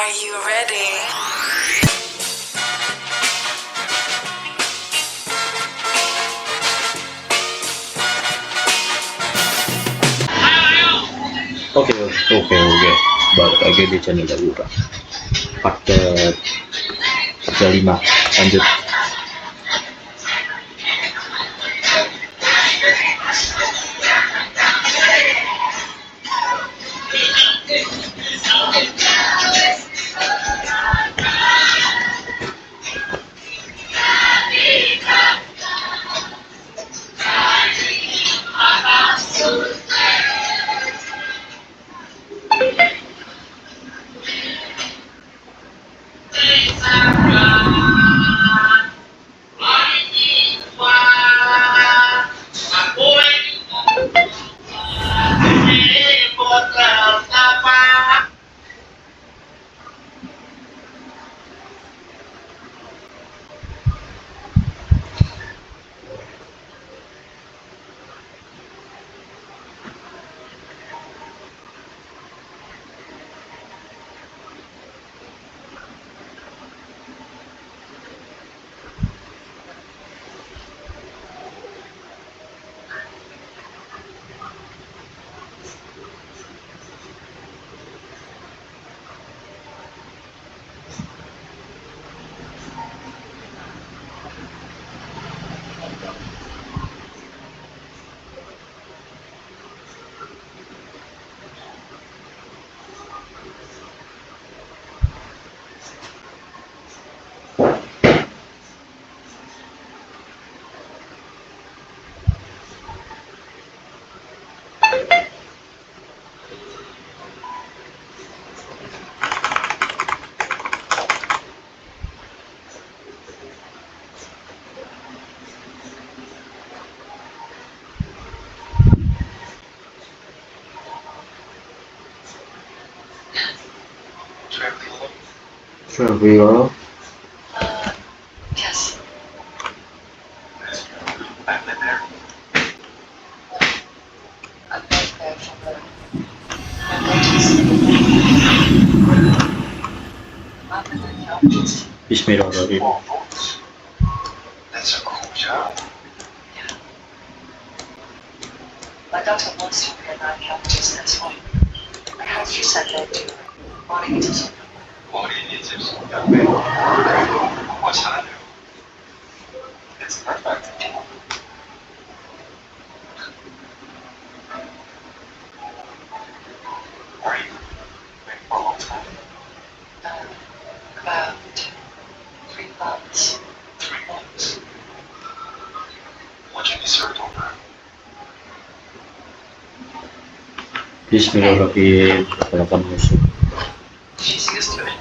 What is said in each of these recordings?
Are you ready? Oke. Balik lagi di channel DAGURA. Part ke 5. Lanjut. Trivial. Yes. I'm right there from the emergency. Bismillahirrahmanirrahim. That's a cool job. Yeah. My doctor wants to realize how just that's why. I heard you said that you were wanting to see. 어린이집 소년배. 잘하네요. It's perfect. Are you waiting for a long time? About 3 months. 3 months. Once you be served over. Bismillahirrahmanirrahim. Perkenalkan musuh. She's used to it.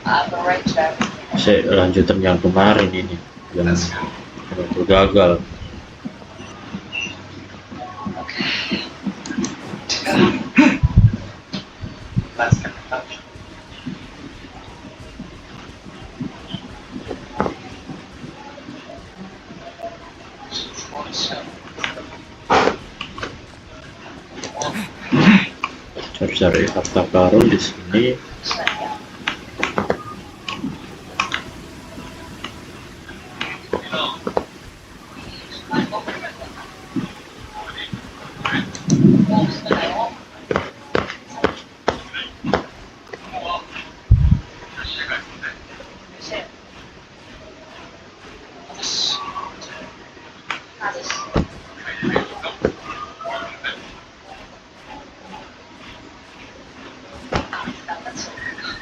I've arranged everything. Saya lanjutan yang kemarin ini yang gagal. Okay. To go. Let's get in touch. Cari harta karun di sini.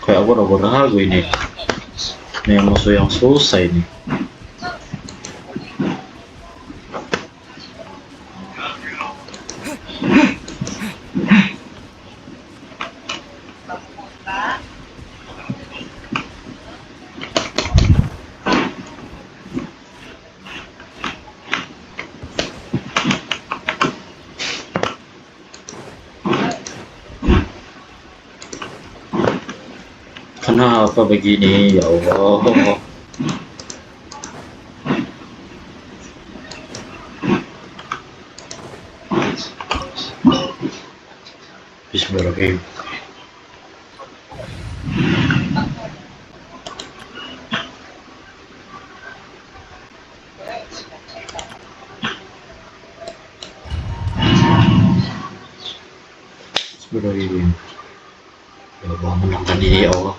Kayak aku udah ragu ini. Ini musuh yang susah ini. Kenapa begini ya Allah? Bismillahirrahmanirrahim. Wih. Ya Allah, menangkan diri ya Allah.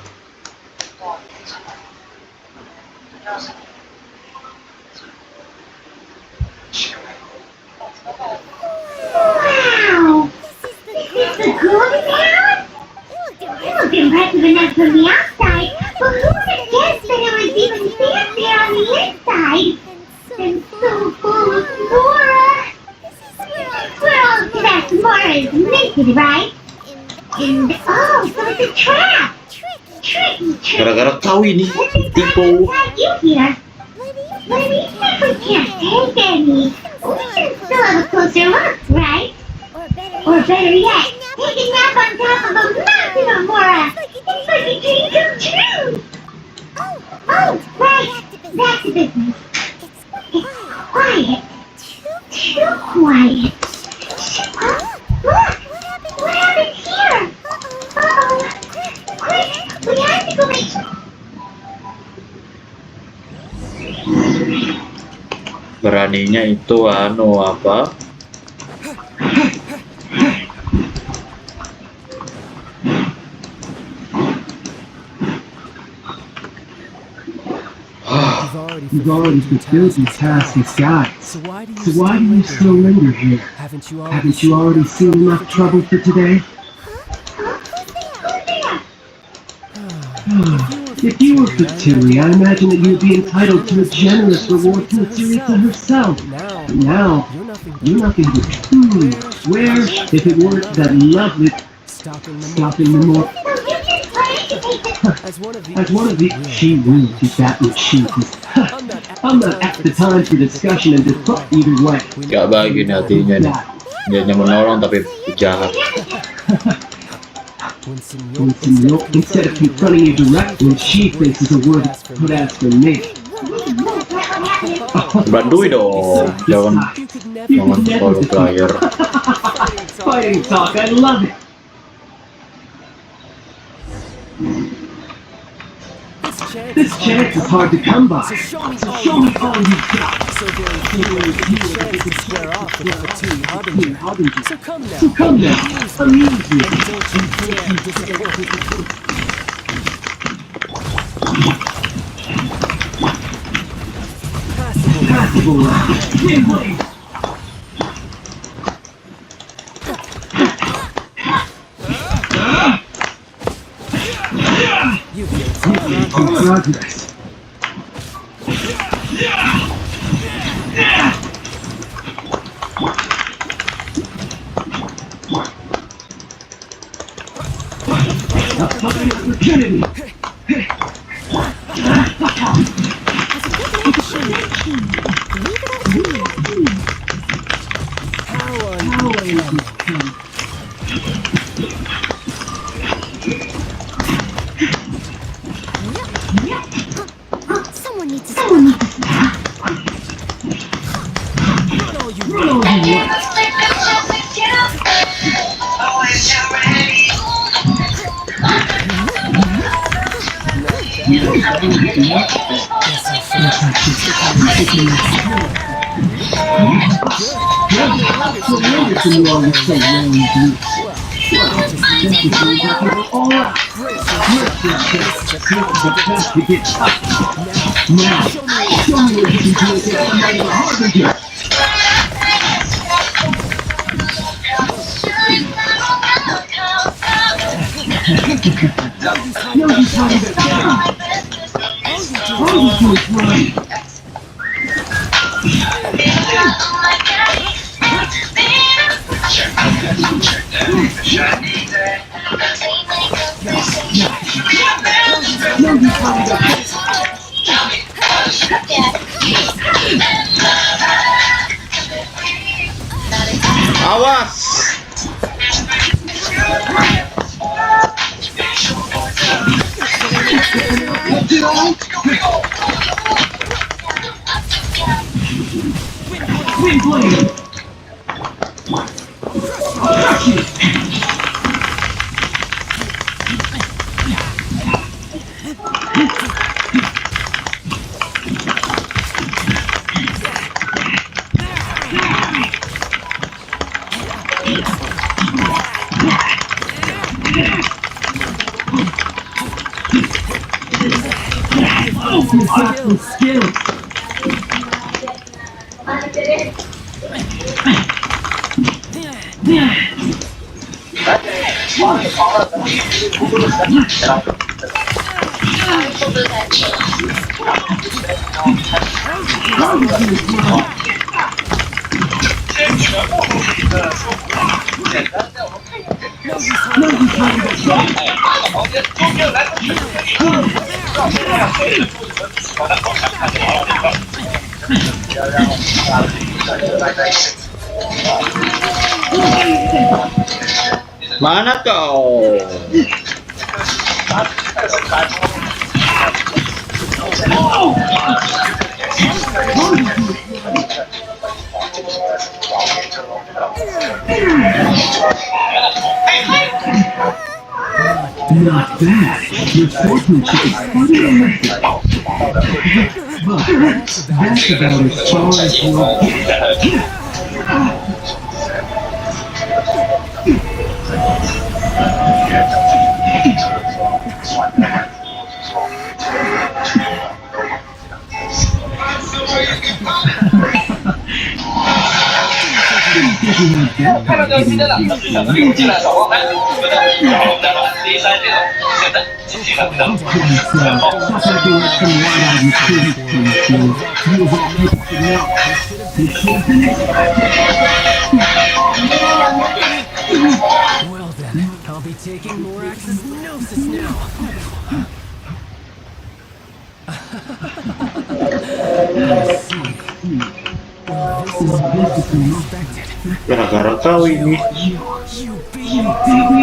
Wow! This is the golden house? It looked impressive enough from the outside, but who would have guessed that it was even fancier on the inside? And so full of Mora! This is where all of that Mora is minted, right? And oh, so it's a trap! Tricky trick! Gara-gara kau ini tipu. You here. But even if we can't take any, we can still have a closer look, right? Or better yet, take a nap on top of a mountain of Mora. It's like a dream come true. Oh, right. Back to business. It's quiet. Too quiet. Oh, look! What happened here? Uh-oh. Quick, we have to go make... Beraninya itu apa? You've already fulfilled your task as guide. So why do you still linger here? Haven't you already seen enough trouble for today? If you were Fatui, I imagine that you would be entitled to a generous reward from Fatui herself. But now, you're nothing but where, if it weren't that lovely stopping the more... As one of the she rules is that which she is. I'm not at the time for discussion and discuss either way. Gak baik ini hatinya nih. Dia hanya menolong tapi jahat. Instead of confronting you directly, she faces a word put as for me. Bantuin dong, jangan solo player. Fighting talk, I love it. This chance is hard to come by, so show me all you've got. So very few chances square off with Fatui Harbinger. So come now, amuse me. Don't you disappoint. Passable round. Give way. Progress. A fine opportunity. Someone needs to stop. Now, show me what you can do against somebody with Harbinger. No, you trying to down. All you do is run. No, you trying to Awas! Wind blade. some skills. Mana kau? Not bad. Your sportsmanship is funny electric. But that's about as far as we'll get. Well then, I'll be taking more axis gnosis now. I see. Well, this is basically expected. Gara-gara kau ini. You beat me.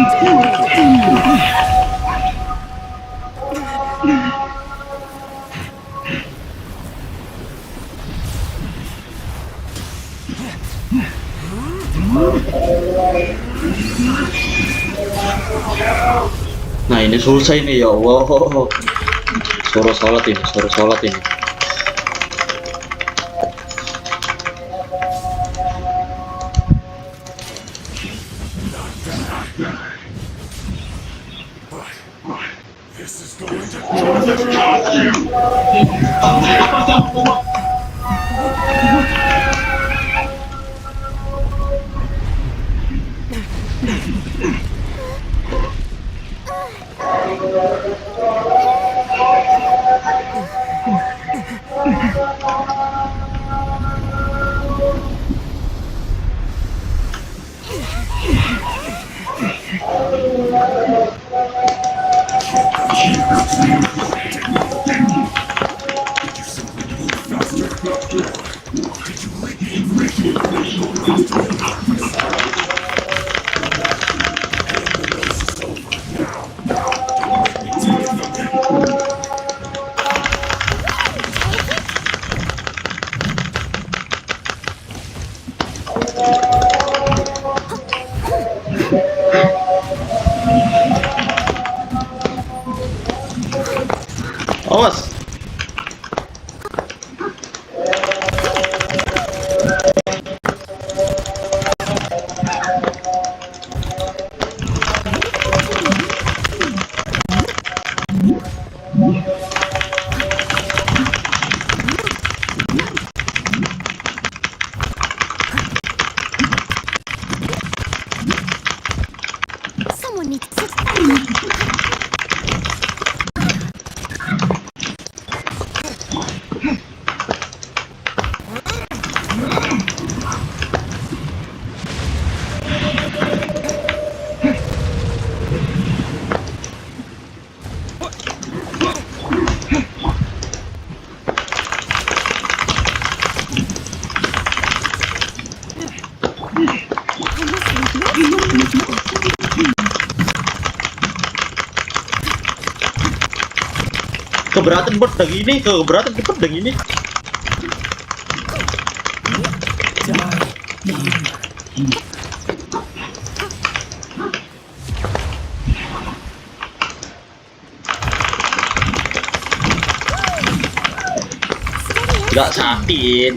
Nah ini susah ini ya Allah. Suruh sholat ini. Awas. Someone needs to Keberatan cepet ini.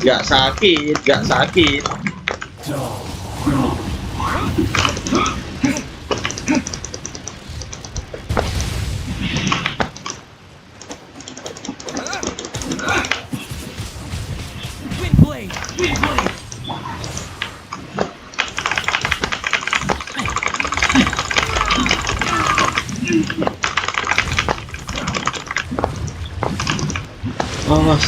Gak sakit. Awas.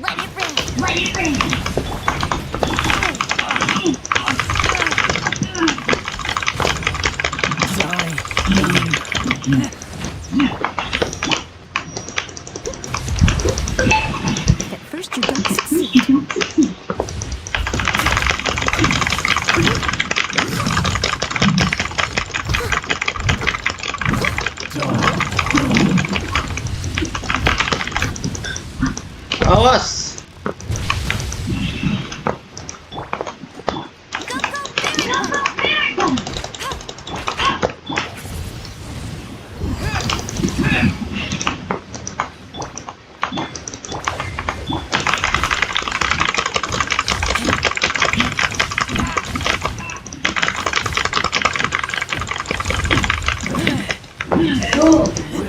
Let it rain. At first you don't succeed. Awas.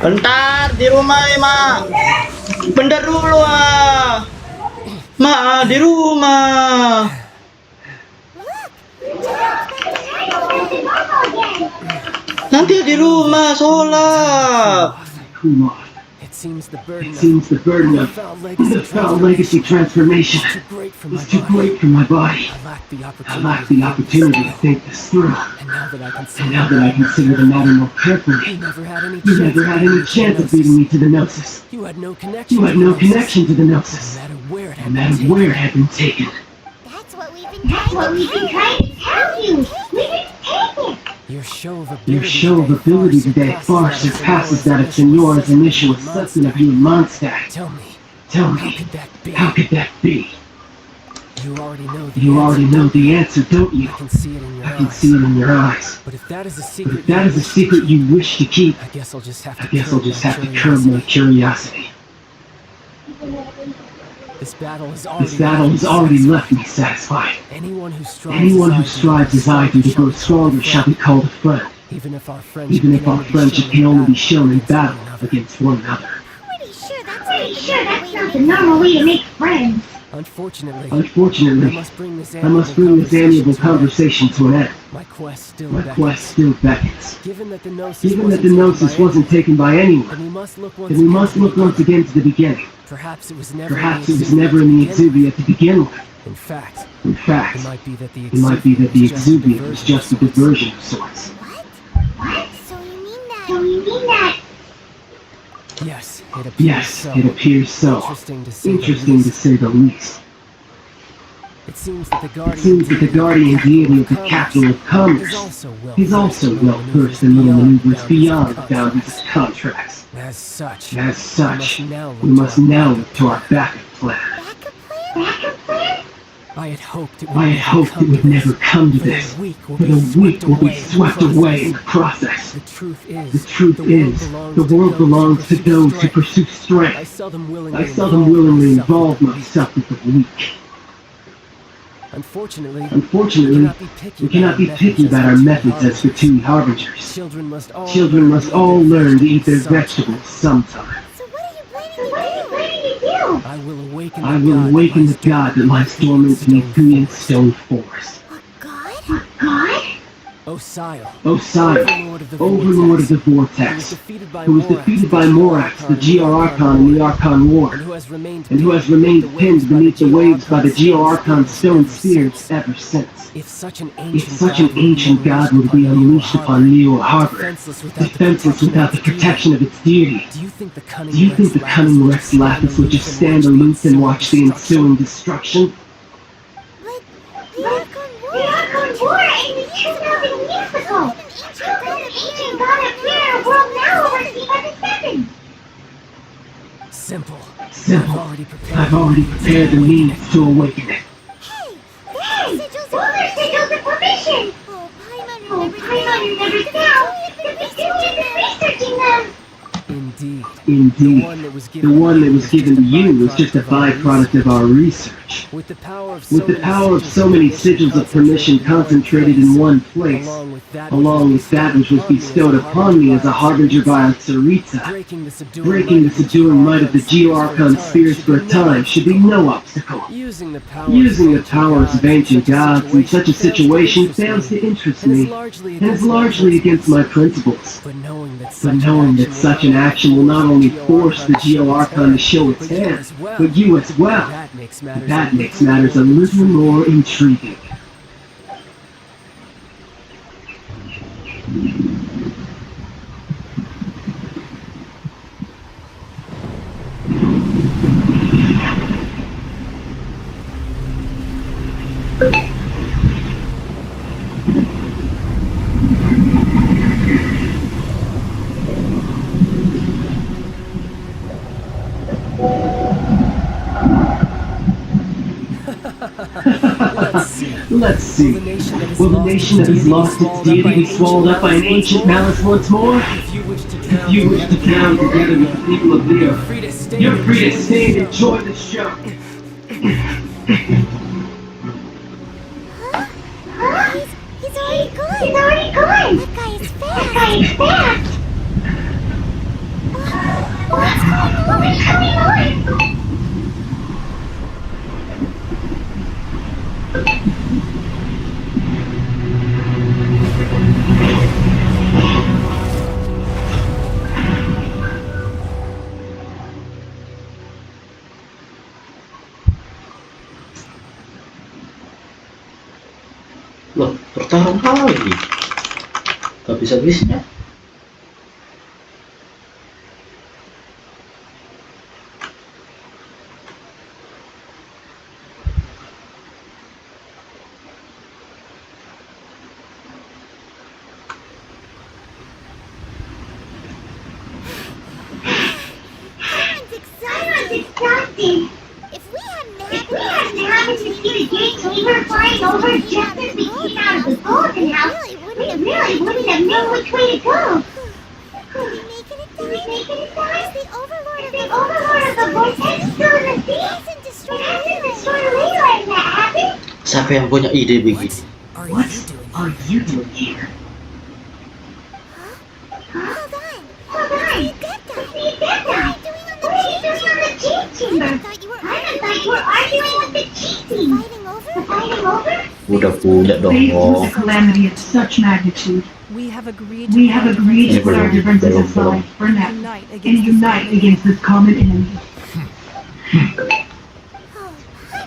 Bentar, di rumah ya, Mak. Bentar dulu, ah. Mak, di rumah. Nanti di rumah sholat. Cool off. It seems the burden It seems the burden of the foul legacy transformation is too great for my is too body. great for my body. I lack the opportunity. To think this through. And now that I And now that I consider the matter more you carefully, never had any you never had any chance of beating me to the Gnosis. You had no connection. You had to no the Gnosis. connection to the No Gnosis. matter where it No had matter been where it taken. had been taken. That's what we've been That's what we've been trying to tell you. We didn't take it. Your show of ability Your show of ability today far surpasses that of Signora's initial assessment of you in Mondstadt. Tell me, Tell how me, could that be? how could that be? You already know the You already answer. know the answer, don't you? I can see it in your I can eyes. see it in your eyes. But if that is a But secret, if that is a secret you wish to keep, I guess I'll just have to. I guess I'll just my have to curb my curiosity. This battle has already left me satisfied. Anyone who Strives as I do to grow stronger shall be called a friend, Even if our even if our friendship can only be shown in battle against one another. pretty sure Pretty sure that's not the normal way to make friends. Unfortunately, Unfortunately, I must bring this amiable conversation to an end. My quest still My beckons. quest still beckons. Given that the Gnosis Given that the Gnosis wasn't taken by anyone, then we must look then we must look once again to the beginning. Perhaps it was never. Perhaps it was never in the Exuvia to begin with. In fact, In fact, it might be that the it might be that the Exuvia was just a diversion of sorts. What? So you mean that? So you mean that? Yes, it appears Yes, so. it appears so. Interesting to say. Interesting to say the least. It seems that the It seems that the guardian deity of the capital of commerce is also well versed in little maneuvers beyond the boundaries of contracts. As such, As such, we must now look to our backup plan. Backup plan? Backup plan? I had hoped it I had hoped it would never come to this, The weak will for the weak will be swept away in the process. The truth is, The truth is, the world belongs to those who pursue I strength. seldom I seldom willingly involve myself with the weak. Unfortunately, Unfortunately, we cannot be picky about our methods as Fatui harbingers. Children must All learn to eat their vegetables sometime. So what are you So planning what are you to do? planning to do? I will awaken I will awaken the god that lies dormant beneath Guyan Stone Forest. A god? God? Osial, Osial, Overlord of the who was Vortex, defeated by who was defeated by Morax, the GR Archon in the Archon War, and who has remained pinned beneath the waves by the GR Archon stone spears ever since. If such an If ancient god were to be unleashed upon Neo Harbor, defenseless without the protection of its deity, do you think the cunning Rex Lapis would just stand aloof and watch the ensuing destruction? But The Archon War ended 2,000 years ago. How could an ancient god appear in a world now overseen by the Seven? Simple. Simple. I've already prepared the means to awaken it. Hey, those are sigils of permission. Oh, Paimon Oh, Paimon remembers now. The Victorians is researching them. Indeed. Indeed, The one that was the one that was given to you was just a byproduct of our research. With the power of so many sigils of permission concentrated in one place, along with that which was bestowed upon me as a harbinger by Tsaritsa, breaking the subduing might of the Geo-Archon spheres for a time should be no obstacle. Using the powers of ancient gods in such a situation fails to interest me, and is largely against my principles. But knowing that such an action will not only force the Geo-Archon to show its hand, but you as well, that makes matters a little more intriguing. Let's see. Will the nation that has lost its deity be swallowed up by an ancient malice once more? If you wish to drown together with the people of Leo, you're free to stay and enjoy the show. Huh? He's already gone. He's already gone. That guy is fast. That guy is fast. What's going on? Loh, bertarung lagi. Gak bisa-bisanya. Someone's exhausted. If we hadn't happened to see the gates we were flying over just as we came out of the golden house, we really wouldn't have known which way to go. Did we make it in Did we make it in time? Is the overlord The overlord of the vortex still in the sea? It hasn't destroyed It hasn't destroyed Leyland yet, has it? Siapa yang punya ide begini? What are you doing here? Hold on. Hold on. It's the It's the Adepti. Adepti. What are you doing on the What are you doing on the Jade Chamber? I thought you were I thought you were arguing with the cheat team. fighting over? Fighting over? Udah punya dong. Faced with a calamity of such magnitude, We have agreed to put our differences aside for now and unite against this common enemy.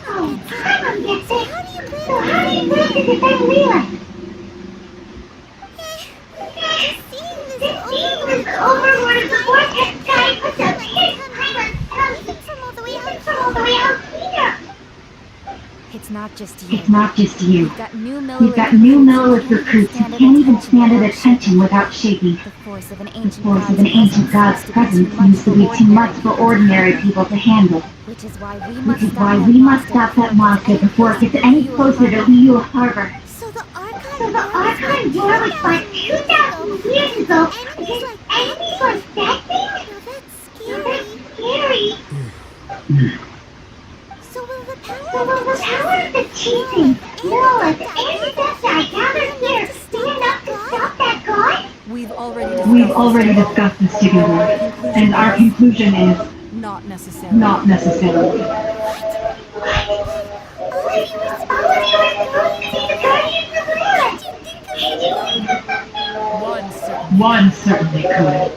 Oh, I don't get so it. how do you So plan how do you plan to defend Leland? just seeing This this being was the overlord of the vortex guy puts a big kind of even from all the way out from all the way out here. It's not just you. It's not just you. We've got new We've got new Millilith recruits who can't even stand at attention without shaking. The force of an The ancient force of an ancient god's presence seems to be too much for ordinary people to handle, Which is why we which is why we must stop that monster before it gets any closer to Leo Harbor. So the So the Archon war was like 2,000 years ago against enemies like that thing? That's scary. That's scary. So will the power So will the power of the cheating, Lilith, and the Adepti gathered here be enough to stop that god? We've We've already discussed this together, and our conclusion is not necessarily. not necessarily. All of you are supposed to be the guardians of Lilith. Did you think of something? One certainly could.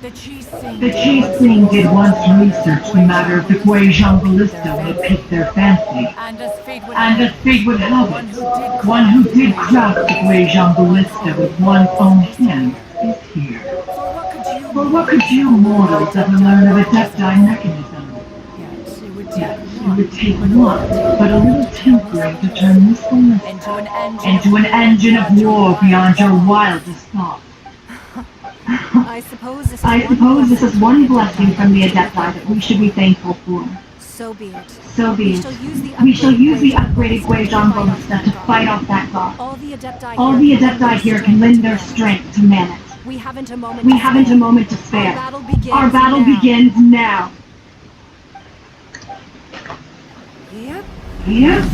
The cheese thing. The chief thing did once research the matter of the Guizhong ballista when it piqued their fancy. And as fate would And as fate would have it, one who did craft the Guizhong ballista with one's own hand is here. For what could you mortals ever learn of Adepti mechanism? Yes, it would Yes, it would take one, but a little tinkering to turn this ballista into an engine of war beyond your wildest thoughts. I suppose This is one blessing from the Adepti that we should be thankful for. So be it. So be it. We shall use the upgraded Guizhong ballista to fight off that god. All the Adepti here can lend their strength to man it. We haven't a moment. We haven't a moment to spare. Our battle begins Our battle now. begins now. Yep. Yep.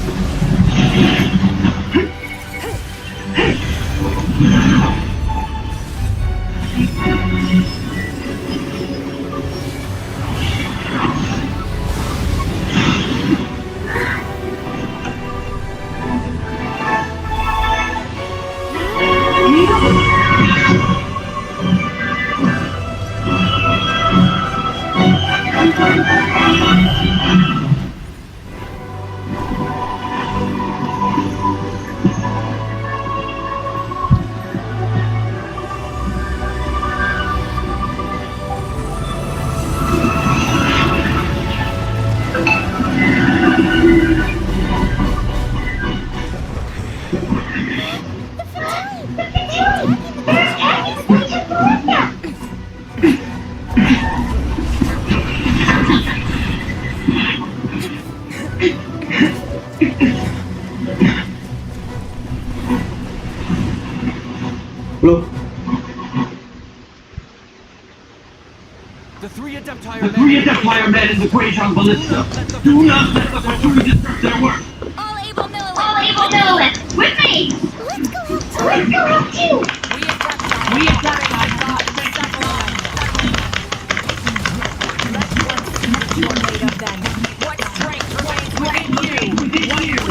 Loh, The three Adeptire men in the Greydon Ballista. Do not let the Fatui disrupt their work. All able All able Millilith, with me! Let's go help too. Let's go help too! We Adeptire Made of then. What strength reigns within you?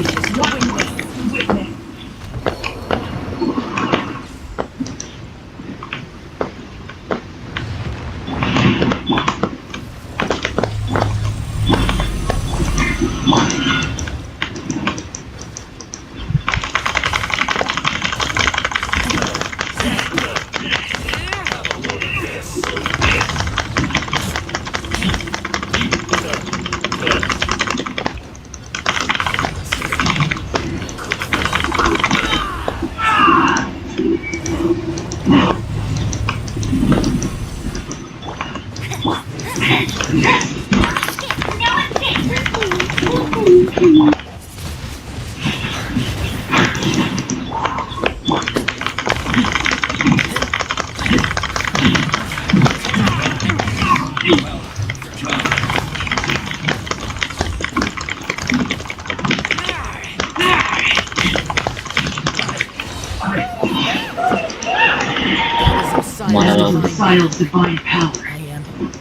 mana Sile's divine power.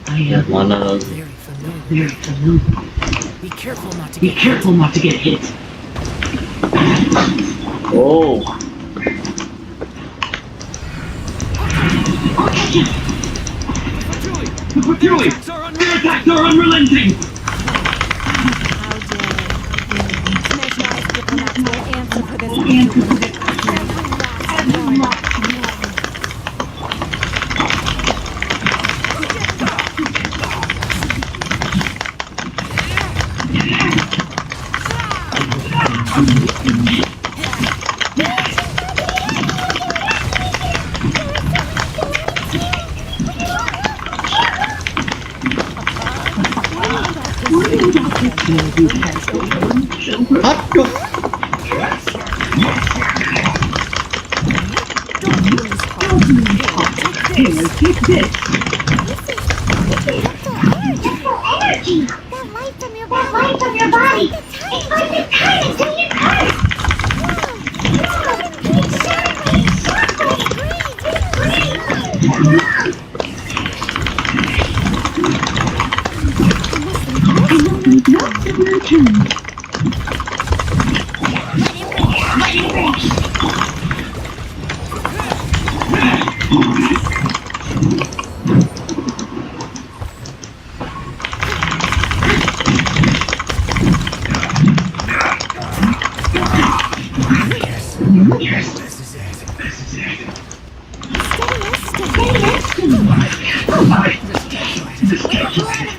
I am mana very familiar. Be careful not to Be careful not to get hit. oh The Fatui! Their attacks are unrelenting! How dare. Nationalized diplomats will answer for this. Every last one. aduh Here, take this. Energy! That light from your That body. light from your body! It's like the time until you cut!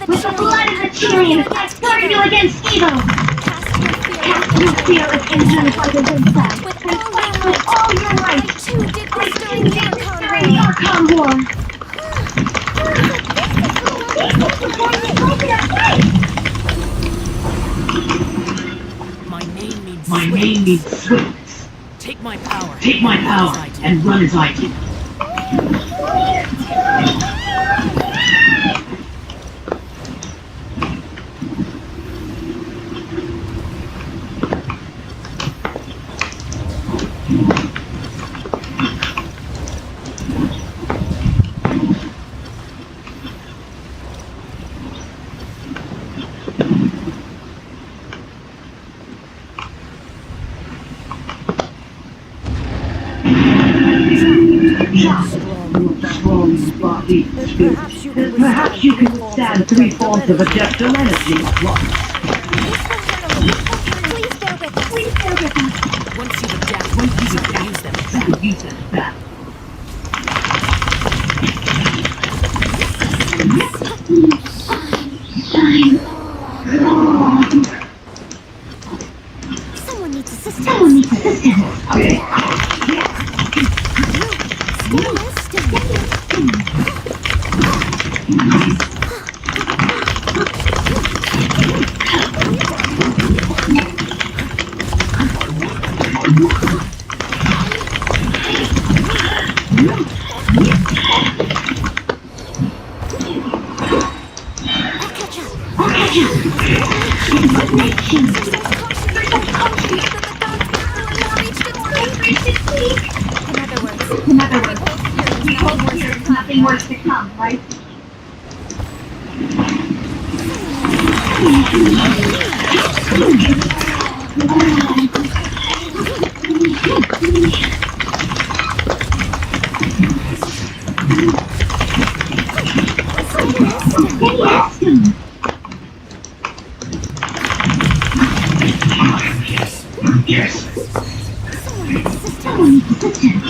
With the blood of the Chilean, guard you against evil! Cast your fearless engine for the good side, and fight with all your might! Too did this during the Archon During War. Archon War! This is why you fight in a fight! My name means swiftness. Take my power. Take my power and run as I do. northeast Then then perhaps you can withstand 3 forms of adeptal energy at once. Please bear with us. Once you've adapted, use them. Use them back. Someone needs assistance. Someone needs assistance. In other words, We hope here is nothing worse to come, right? Yes. Someone needs assistance.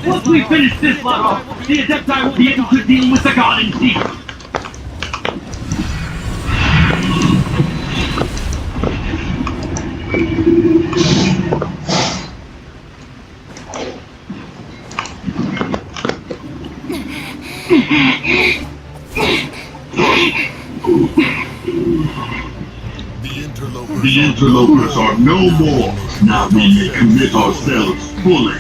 Once we finish this level, the Adepti will be able to deal with the God in deep. The interlopers are no more. Now we may commit ourselves fully.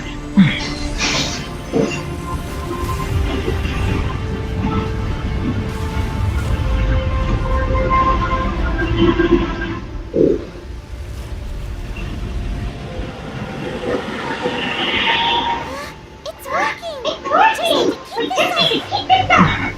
it's working. It's working! We just need to keep this up!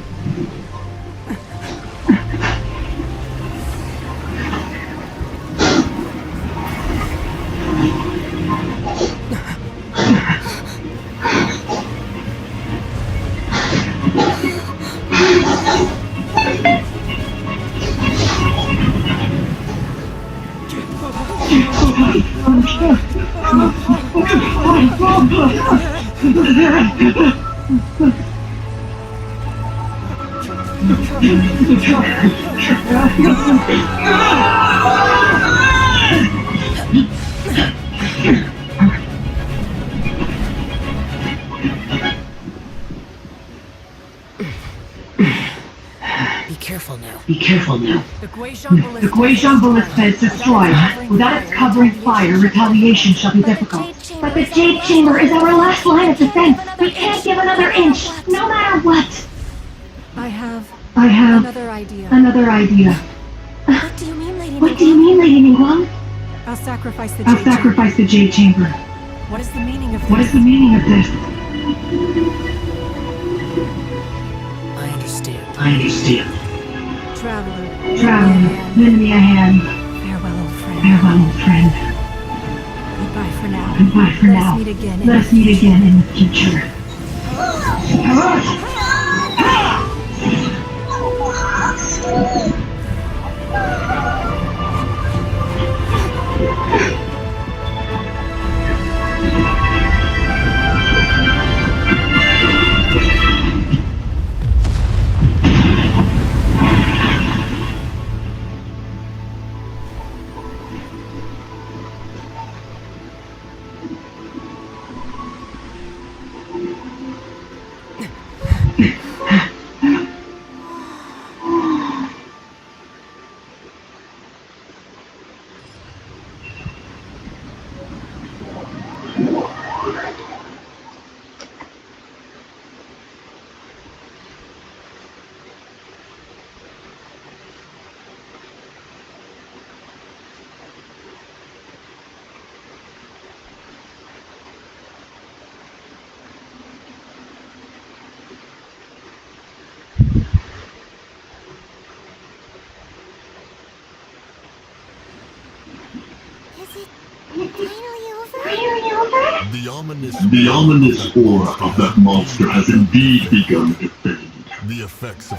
Be careful now. Be careful now. The Guishan The Guishan ballista is destroyed. Without its covering fire, retaliation shall be difficult. But the Jade Chamber is our last line of defense. We can't give another inch, no matter what. I have I have another idea. another idea. What do you mean, Lady What do you mean, Lady Ningguang? I'll sacrifice the I'll Jade sacrifice the Jade Chamber. Chamber. What is the meaning of this? What is the meaning of this? I understand. I understand. Traveler. Traveler, lend me a hand. Farewell, old friend. Farewell, old friend. Goodbye for now. Goodbye for Let now. us meet again. Let us meet again in the future. The ominous aura of that monster has indeed begun to fade. The effects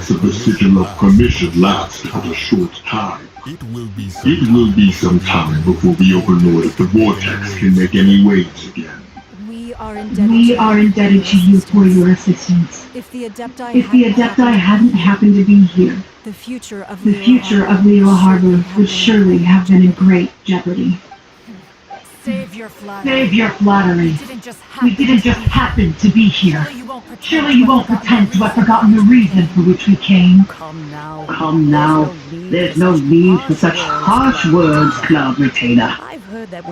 of the sigil of permission last but a short time. It will be some time before the Overlord of the Vortex can make any waves again. We are indebted to you for your assistance. If the Adepti hadn't happened to be here, the future of Liyue Harbor would surely have been in great jeopardy. Save your flattery. Save your flattery. We didn't just happen to be here. Surely you won't pretend to have forgotten the reason for which we came. Come now. Come now. There's no need for such harsh words, Cloud Retainer. I've heard that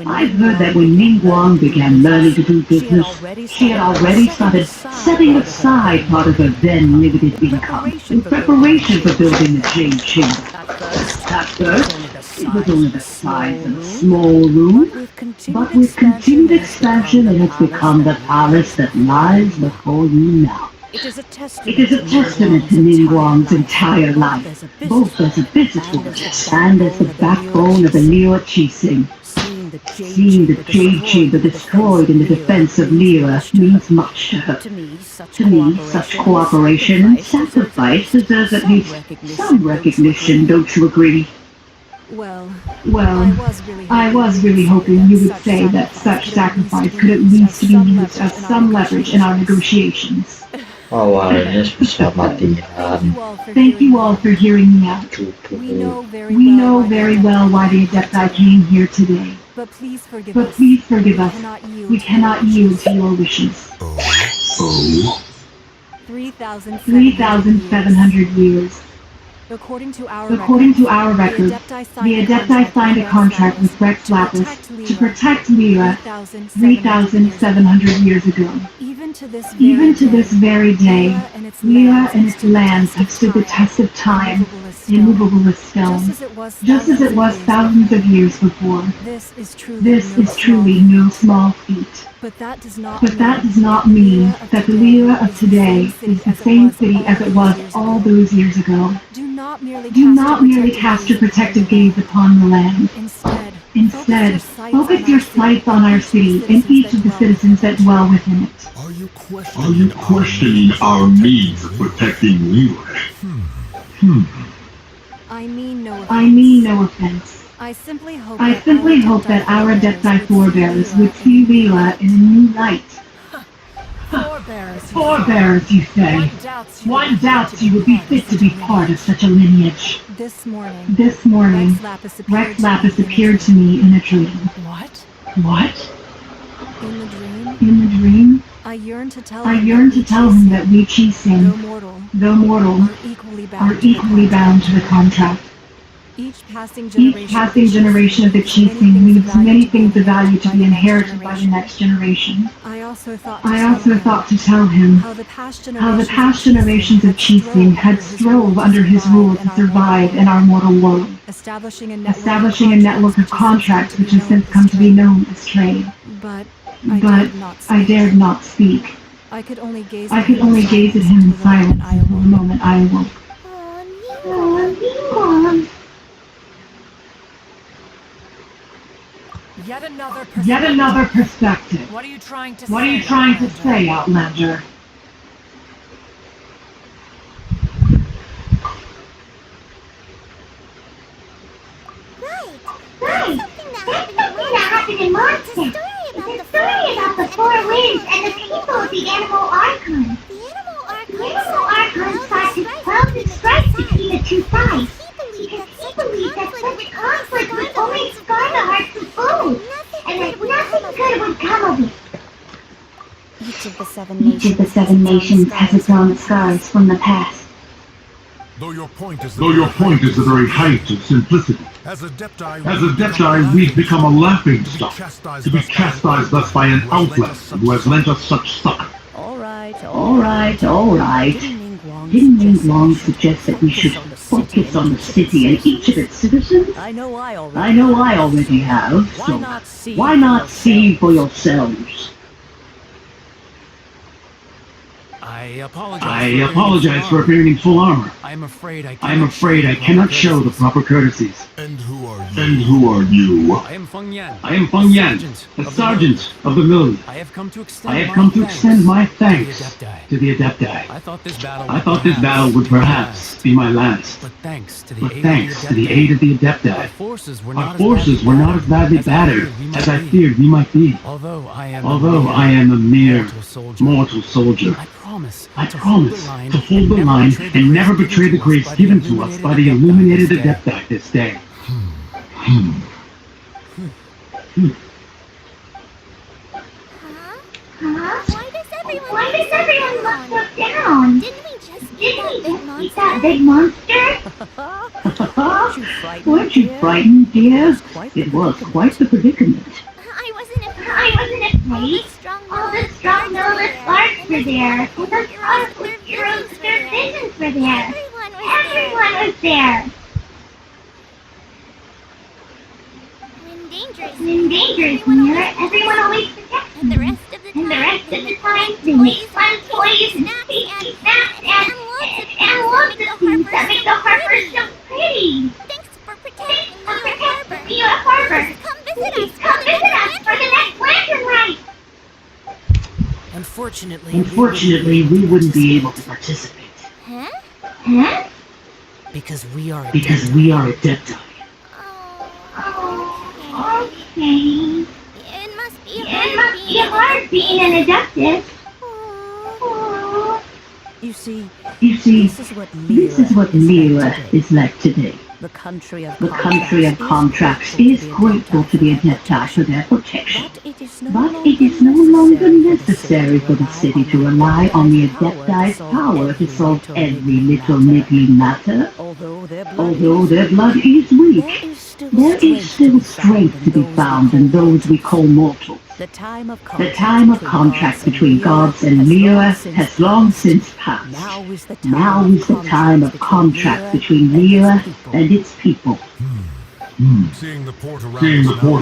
when Ningguang began learning to do business, she had already started setting aside part of her then limited income in preparation for building the Jade Chamber. At first, it was only the size of a small room, but with continued expansion it has become the palace that lies before you now. it is a testament To Ningguang's entire life, both as a businesswoman and as the backbone of the Liyue Qixing. Seeing the Jade Chamber destroyed in the defense of Liyue means much to her. To me, Such cooperation and sacrifice deserves at least some recognition, don't you agree? Well, Well, I was really hoping you would say that such sacrifice could at least be used as some leverage in our negotiations. Awalnya susah matian. Thank you all for hearing me out. We know very well why the Adepti came here today. But please forgive But us. please forgive us. We We cannot yield to your wishes. Oh? 3,700 years. According to our records, the Adepti signed a contract with Rex Lapis to protect Liyue 3,700 years ago. Even to this very day, Liyue and its lands have stood the test of time, immovable as stone, just as it was thousands of years before. This is truly no small feat. But that does not mean that the Liyue of today is the same city as it was all those years ago. Do not merely cast your protective gaze upon the land. Instead, focus your sights on our city and each of the citizens that dwell within it. Are you questioning our means of protecting Liyue? I mean no offense. I simply hope that our Adepti forebears would see Liyue in a new light. Forebears, you say? One doubts you would be fit to be part of such a lineage. This morning, Rex Lapis appeared to me in a dream. What? In the dream? I yearn to tell him that we Qixing, though mortal, are equally bound to the contract. Each passing generation of the Qixing leaves many things of value to be inherited by the next generation. I also thought to tell him how the past generations of Qixing had strove under his rule to survive in our mortal world, establishing a network of contracts which has since come to be known as trade. But I dared not speak. I could only gaze at him in silence until the moment I awoke. Yet another perspective. What are you trying to say, Outlander? Right. That's something that happened in Monster. It's a story about the four winds and the people of the Animal Archon. The Animal Archon fought to quell the strife between the two sides, because he believed that such conflict would only scar the hearts of both, and that nothing good would come of it. Each of the seven nations has its own scars from the past. Though your point is the very height of simplicity. As Adepti, we've become a laughing stock, to be chastised thus by an outlander who has lent us such succor. All right. Didn't Ningguang suggest that we should focus on the city and each of its citizens? I know I already have, so why not see for yourselves? I apologize for appearing in full armor. I am afraid I cannot show the proper courtesies. And who are you? I am Feng Yan. I am Feng Yan, the sergeant of the military. I have come to extend my thanks to the Adepti. I thought this battle would perhaps be my last. But thanks to the aid of the Adepti, our forces were not as badly battered as I feared we might be. Although I am a mere mortal soldier, I promise to hold the line and never betray the grace given to us by the illuminated Adepti this day. Why does everyone look so down? Didn't we just beat that big monster? Weren't you frightened, dear? It was quite the predicament. I wasn't afraid. All the strong noble guards were there. And the powerful heroes with their visions were there. Everyone was there. When danger is near, everyone always protects me. And the rest of the time, they make fun toys and tasty snacks and lots of things that make the harbor so pretty. Thanks for protecting me at harbor. Please come visit us for the next lantern ride. Unfortunately, we wouldn't be able to participate. Huh? Because we are Adepti. Okay. It must be hard being an Adeptus. You see, this is what Lira is like today. the country of contracts is grateful to the Adepti for their protection. But It is no longer necessary for the city to rely on the Adepti's power to solve every little niggling matter. Although their blood is weak, there is still strength to be found in those we call mortals. the time of contract between gods and Lira has long since passed. Now is the time of contract between Lira and its people. Seeing the port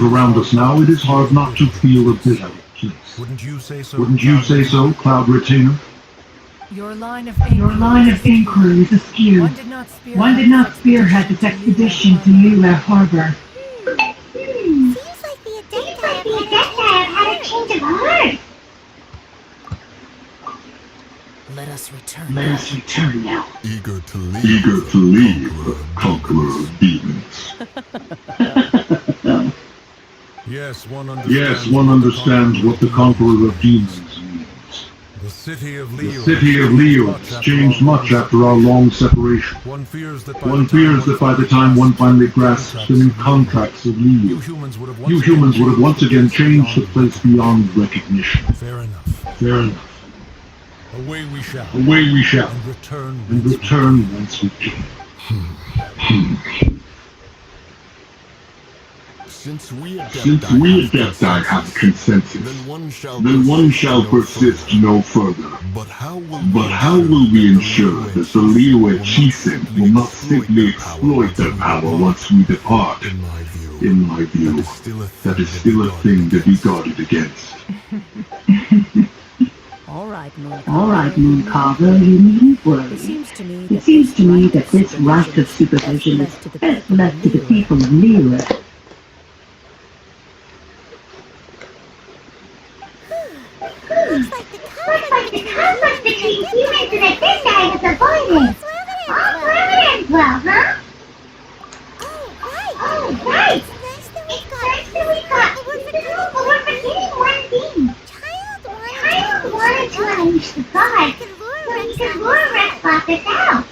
around us now, it is hard not to feel a bit out of place. Wouldn't you say so, Cloud Retainer? Your line of inquiry is askew. One did not spearhead this expedition to Lira Harbor. Seems like the Adepti have had a change of heart. Let us return now. Eager to leave, conqueror of demons. Yes, one understands what the conqueror of demons means. The city of Leo has changed much after our long separation. One fears that by the time one finally grasps the new contracts of Leo, you humans would have once again changed the place beyond recognition. Fair enough. Away we shall, and return once we can. Since we Adepti have consensus, then one shall persist no further. But how will we ensure that the Leo Chisin will not simply exploit their power once we depart? In my view, that is still a thing to be guarded against. All right, Mooncarver, you needn't worry. It seems to me that this right of supervision is best left to the people of Lira. Looks like the conflict between humans and Adepti was avoided. All permanent well, huh? Oh, right. It's nice that we got but we're forgetting one thing. Child wanted to unleash the gods so he could lure Rex Lapis out.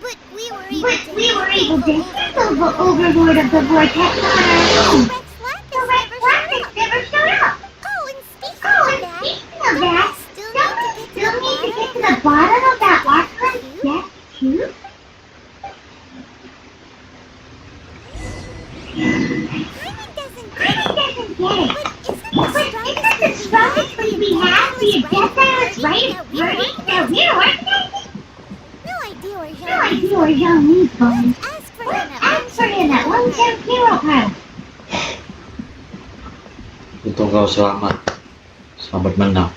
But we were able to handle the overlord of the vortex on our own. So Rex Lapis never showed up. Oh, and speaking of that, don't we still need to get to the bottom of that Archon's death too? Hyman doesn't get it. Isn't the strongest thing we have the Adepti's right of verdict that we're organizing? No idea where Jean Lee's going. Let's ask for him at 110 Hero Power. Untuk kau selamat menang.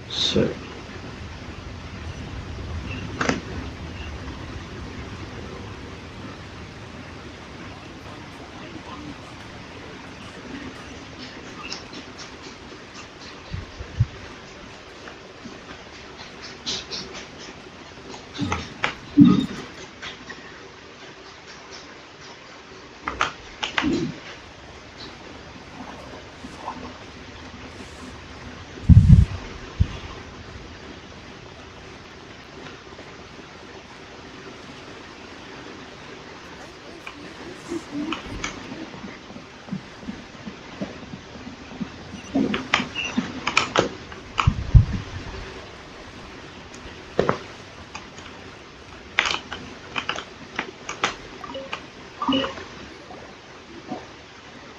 So.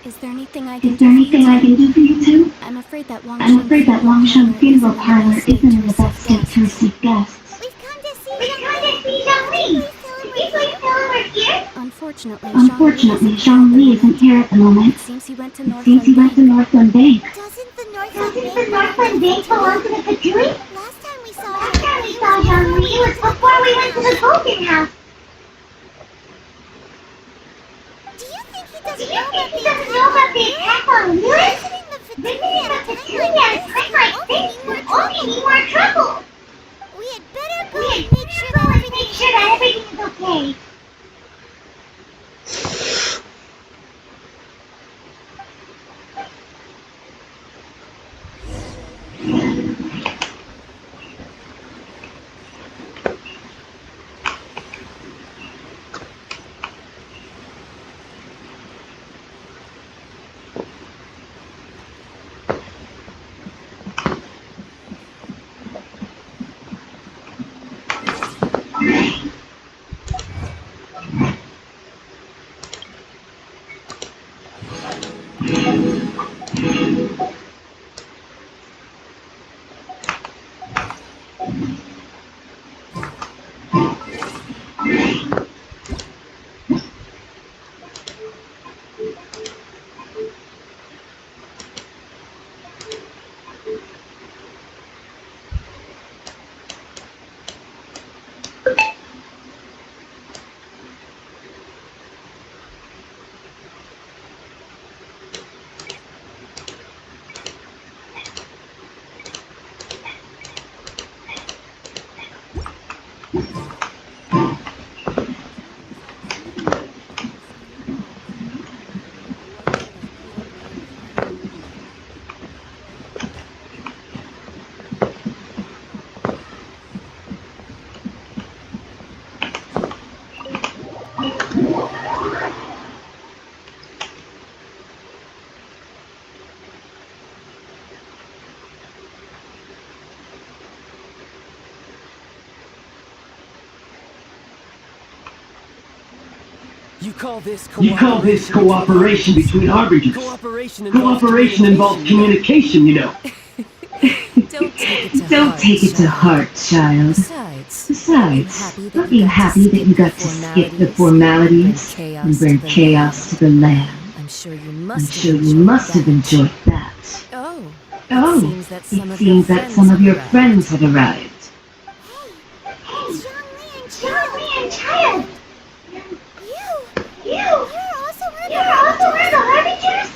Is there anything I Is can there do anything I can do for you too? I'm afraid that I'm afraid that Wangshan Funeral Parlor isn't in the best state to receive guests. We've come to see We've come to see Zhongli. Did you please tell him we're here? Unfortunately, Zhongli isn't here at the moment. It seems he went to Northland Bank. Doesn't the Doesn't the Northland Bank belong to the Fatui? Last time we saw Zhongli was before we went to the Golden House. Do you think he Do you think he doesn't know about the attack on Lewis? Visiting the Fatui at a time like this would only mean more trouble. We had better go We and had make better sure go that and make sure that everything is okay. You call this cooperation between Harbingers. Cooperation involves communication, you know. Don't take it to heart. child. Besides, Aren't you happy that you got to skip the formalities and bring chaos to the land? I'm sure you must have enjoyed that. Oh, Oh, it seems that some of your friends have arrived. Zhongli and Child! You're also one of the Harbingers?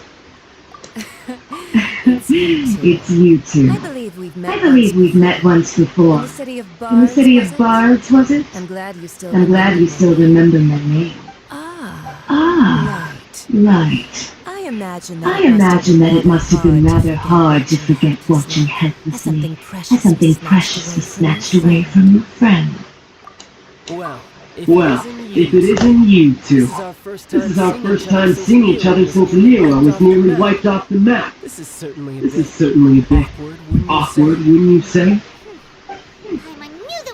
It's you two. I believe we've met once before. In the city of In the city of Bards, was it? I'm glad you still remember my name. Ah, Right. I imagine that it must have been rather hard to forget what you had with me, as something precious was snatched away from your friend. Well, If it isn't you two, this is our first time seeing each other since Nero was nearly wiped off the map. This is certainly a bit awkward, wouldn't you say?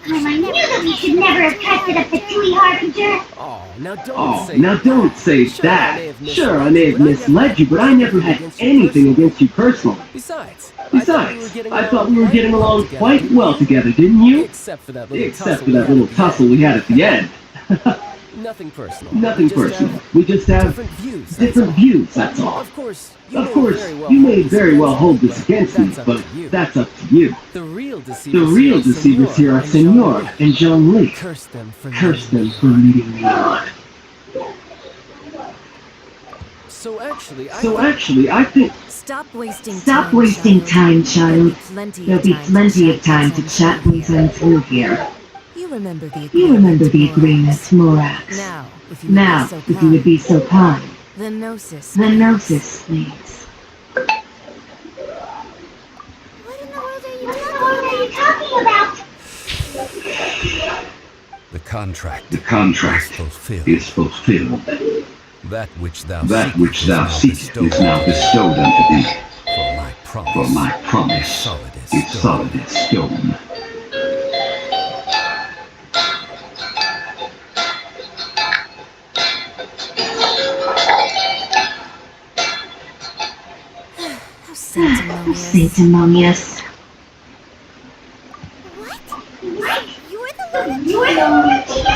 I knew that we should never have trusted a Fatui Harbinger. Oh, now don't say that. Sure, I may have misled you, but I never had anything against you personally. Besides, I thought we were getting along quite well together, didn't you? Except for that little tussle we had at the end. Nothing personal. Nothing personal. We just have different views, that's all. Of course, you may very well hold this against me, but that's up to you. The real The real deceivers here are Senor and Zhongli. Curse them for leading me on. So actually, I think... Stop wasting time, child. There'll be plenty of time to chat things through here. You remember the agreement, Morax. Now, if you would be so kind. The Gnosis. The Gnosis, please. What in the world are you talking about? The contract is fulfilled. That which thou seekest is now bestowed unto thee. For my promise is solid as stone. How sanctimonious. What? You're the Lunatic?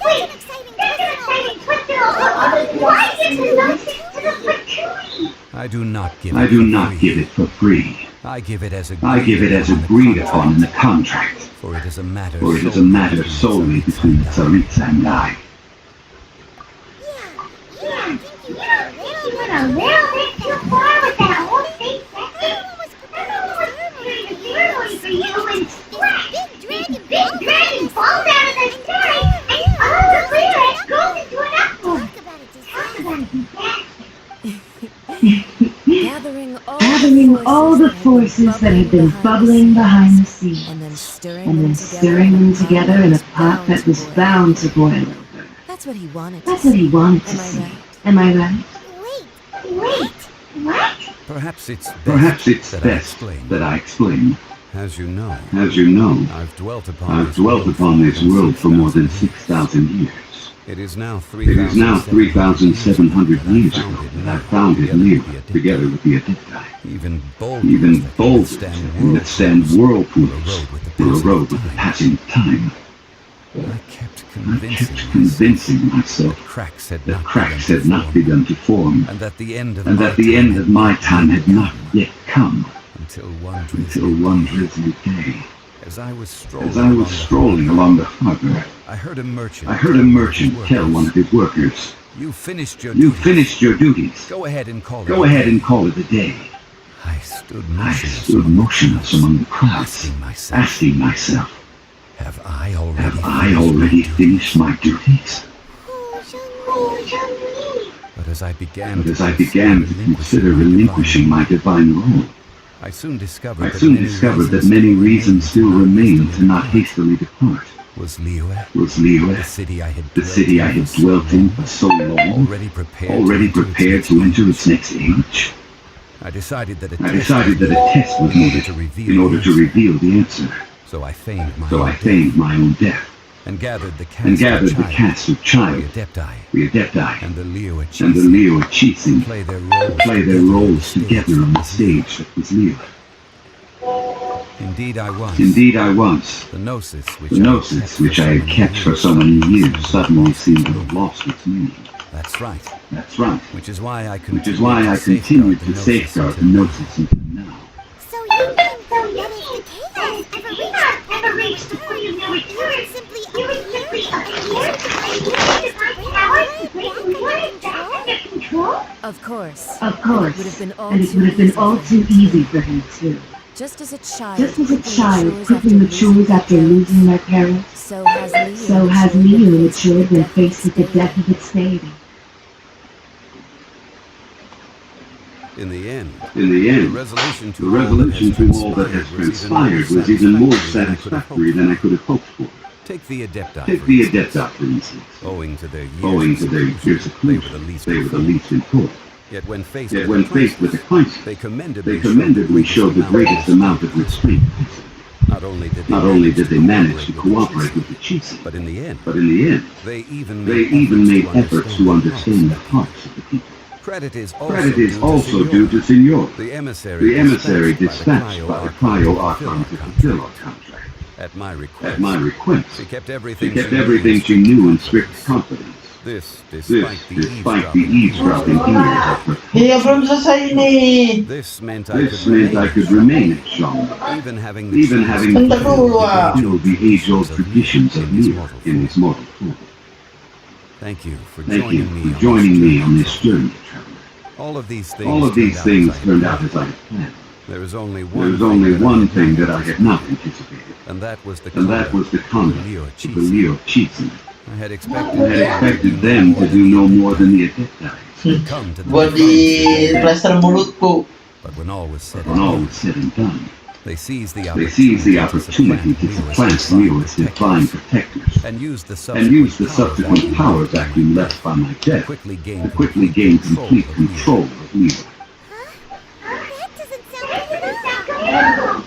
Wait, that's an exciting personal. Why is the Gnosis to the Fatui? I do not give it for free. I give it as agreed upon in the contract. For it is a matter solely between Tsaritsa and I. Yeah, you went a little bit too far with that whole thing. Everyone was preparing a ceremony for you and this big dragon falls out of the sky and all the lyrics goes into an apple. Talk about a disaster. Gathering all the forces that have been bubbling behind the scenes, and then stirring them together in a pot that was bound to boil over. That's what he wanted. Am I right? Wait, what? Perhaps it's best that I explain. As you know, I've dwelt upon this world for more than 6,000 years. It is now 3,700 years ago that I found it near, together with the Edisi. Even boulders that stand whirlpools through a road with the passing of time. I kept convincing myself that cracks had not begun to form, and that the end of my time had not yet come, until one drizzly day. As I was strolling along the harbor, I heard a merchant tell one of his workers, You finished your duties. Go ahead and call it a day. I stood motionless among the crowds, asking myself, Have I already finished my duties? But as I began to consider relinquishing my divine role, I soon discovered that many reasons still remained to not hastily depart. Was Liyue, the city I had dwelt in for so long, already prepared to enter its next age? I decided that a test was needed in order to reveal the answer. So I feigned my own death, and gathered the cast of child, the Adepti, and the Liyue chiefs to play their roles together on the stage that was Liyue. Indeed I was. The Gnosis which I had kept for so many years suddenly seemed to have lost its meaning. That's right. Which is why I continued to safeguard the Gnosis until now. So you mean the chaos ever reached the point of no return? You would simply appear to find power to bring the world back under control? Of course. And it would have been all too easy for him too. Just as a child quickly matures after losing their parents, so has Liyue matured when faced with the death of its deity. In the end, the resolution to all that has transpired was even more satisfactory than I could have hoped for. Take the Adepti, for instance. Owing to their years of they were the least important. Yet when faced with the crisis, they commendably showed the greatest amount of restraint. Not only did they manage to cooperate with the chiefs, but in the end, they even made efforts to understand the hearts of the people. Credit is also due to Senor, the emissary dispatched by the Cryo Archon to fulfill our contract. At my At my request, she kept she everything kept everything she knew in strict confidence. This, This, despite despite the eavesdropping ears of her. Iya, belum selesai ini. This meant I This meant I could remain at Jean, even having Pendahuluan. fulfill the age-old traditions of Lear in his mortal form. Thank you for Thank you joining for me. joining me on this journey, traveler. All of these Things turned out as I had planned. There was only There was only one thing that I had not anticipated, and that was the and that was the conduct of the Leo chiefs. I had I expected had expected them to do no more than the Adepti. come to the Buat di plaster mulutku. But when all was said When all was said and done, they seized the they seized the opportunity to supplant Leo as divine protectors and used the subsequent power vacuum left by my death quickly to quickly gain complete control of Leo. That doesn't sound good at all.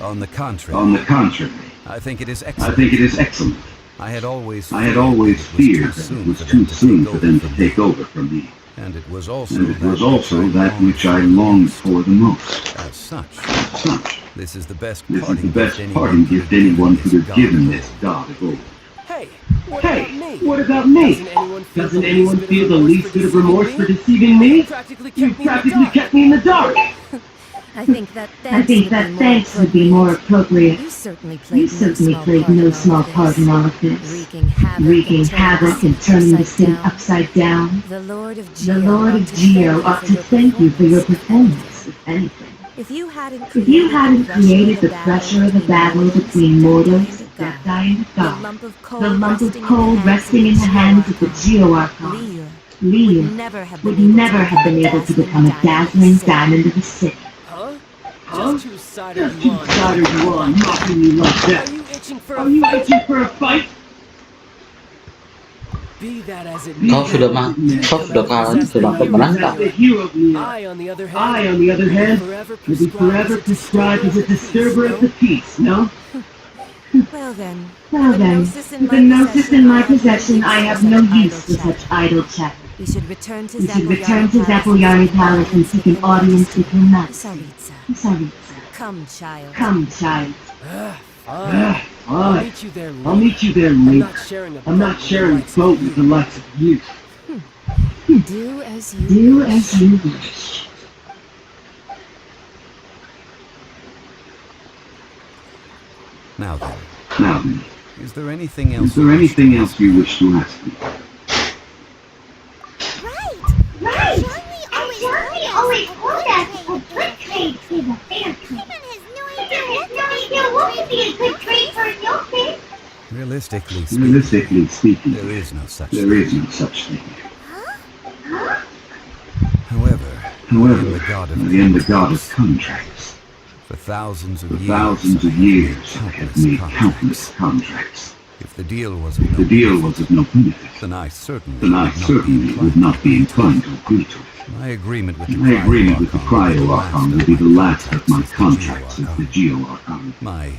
On the contrary, On the contrary, I think it is I excellent. think it is excellent. I had always feared that it was too soon for them to take over from me. and it was also And it was also that which I longed for the most. as such. Such, This is the best this is parting the best gift parting gift anyone could have given this god of old. Hey, Hey, what about me? Doesn't anyone feel the least bit of remorse for deceiving me? You practically kept me in the dark. I think that thanks would be more appropriate. You certainly You certainly played no small part in all of this, wreaking havoc and turning the city upside down. The Lord of The Lord of Geo ought to thank you for your performance, if anything. If you hadn't created the pressure of the battle between mortals, Adepti, and the the gods, lump of the lump of coal resting in the hands of the Geo Archon, Lear would never have been able to become a dazzling diamond of the city. Huh? Just whose side are Just you whose on? side are you on, mocking me like Are that? you itching for Are a you fight? itching for a fight? Be that as it Kau may, sudah kalah, sudah menang tak? The hero of Lear. I, on the other hand, I, on the other hand, forever will be forever prescribed as a disturber of the peace, no? Well then, With the Gnosis in my possession, I have no use for such idle chatter. we should return to We should return to Zapoyari Palace and seek an audience with her master. Saritsa. Come, child. Come, child. fine. I'll Fine. meet you there I'll later. meet you there I'm later. not sharing a I'm not sharing a boat with the likes of you. Do as you Do as you wish. Now then, Now then, is there anything else? is there anything else you wish to ask me? Right! And Johnny always told us a good trade is a fair trade. Has no idea what would be a good trade for a Gnosis. Realistically speaking, There is no such thing. Huh? However, However, I I am the god of contracts. for thousands of For years, thousands of years, I have made countless contracts. If the deal was If the deal was of no benefit, then I certainly then I certainly would not be inclined to agree to it. My agreement with the My agreement with the Cryo Archon will be the last of my contracts as the Geo Archon. My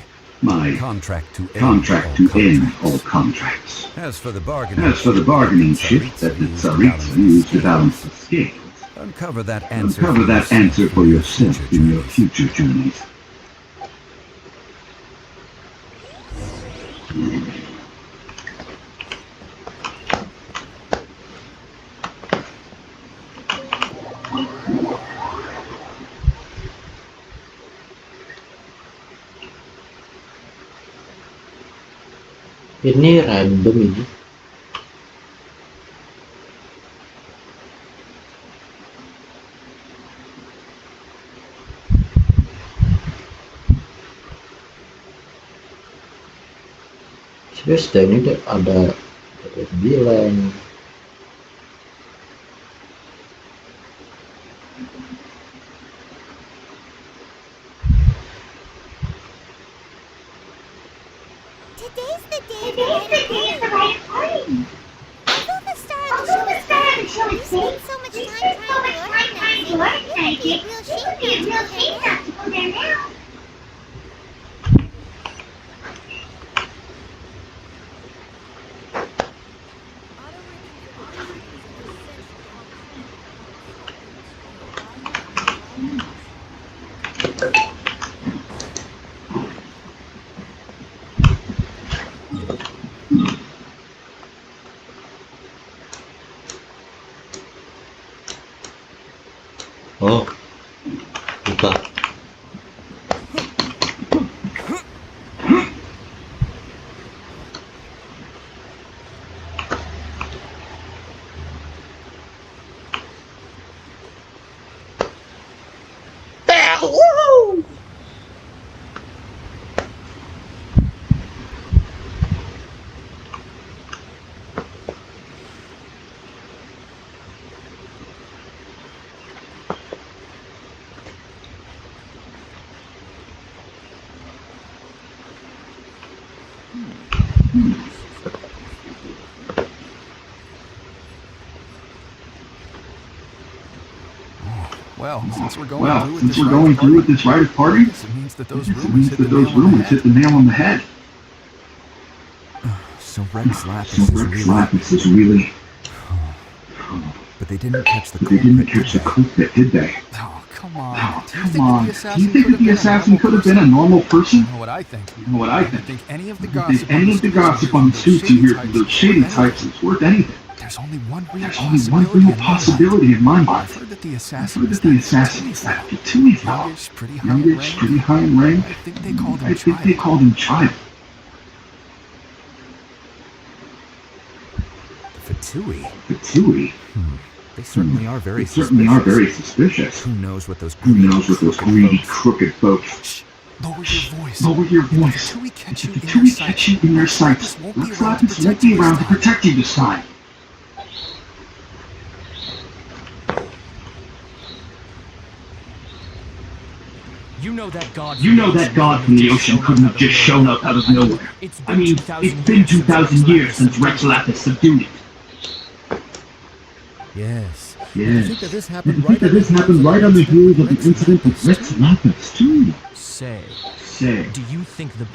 contract to end all contracts. As for the bargaining, chip that the Tsaritsa used to balance the scales, uncover that answer for yourself in your future journeys. Ini random ini. Serius dah, ini ada bilang. Today's the day of the right party. Although the star of the show is spent so much time trying to organize it, it would be a real shame not to go there now. Oh, buka. Well, since we're going through with this rite of party, it means that those rumors hit the nail on the head. So Rex Lapis So Rex Lapis is really... But they didn't catch the culprit, did they? Oh, come on. Oh, come on. Do you think that the assassin could have been a normal person? You know what I think? I think any of the gossip on the streets you hear from those shady types is worth anything. There's only one real possibility in my mind. I've heard that the assassin is that Fatui fellow. Youngish, pretty high in rank. I think they called him Child. Fatui? They certainly are very suspicious. Who knows what those greedy, crooked folks... Shh. Lower your voice. If the Fatui catch you in their sights, Rex Lapis won't be around to protect you this time. You know that god from the ocean couldn't have just shown up out of nowhere. It's been 2,000 years since Rex Lapis subdued it. Yes. Yes. I think that this happened right on the heels of the incident with Rex Lapis, too. Say, Do you think the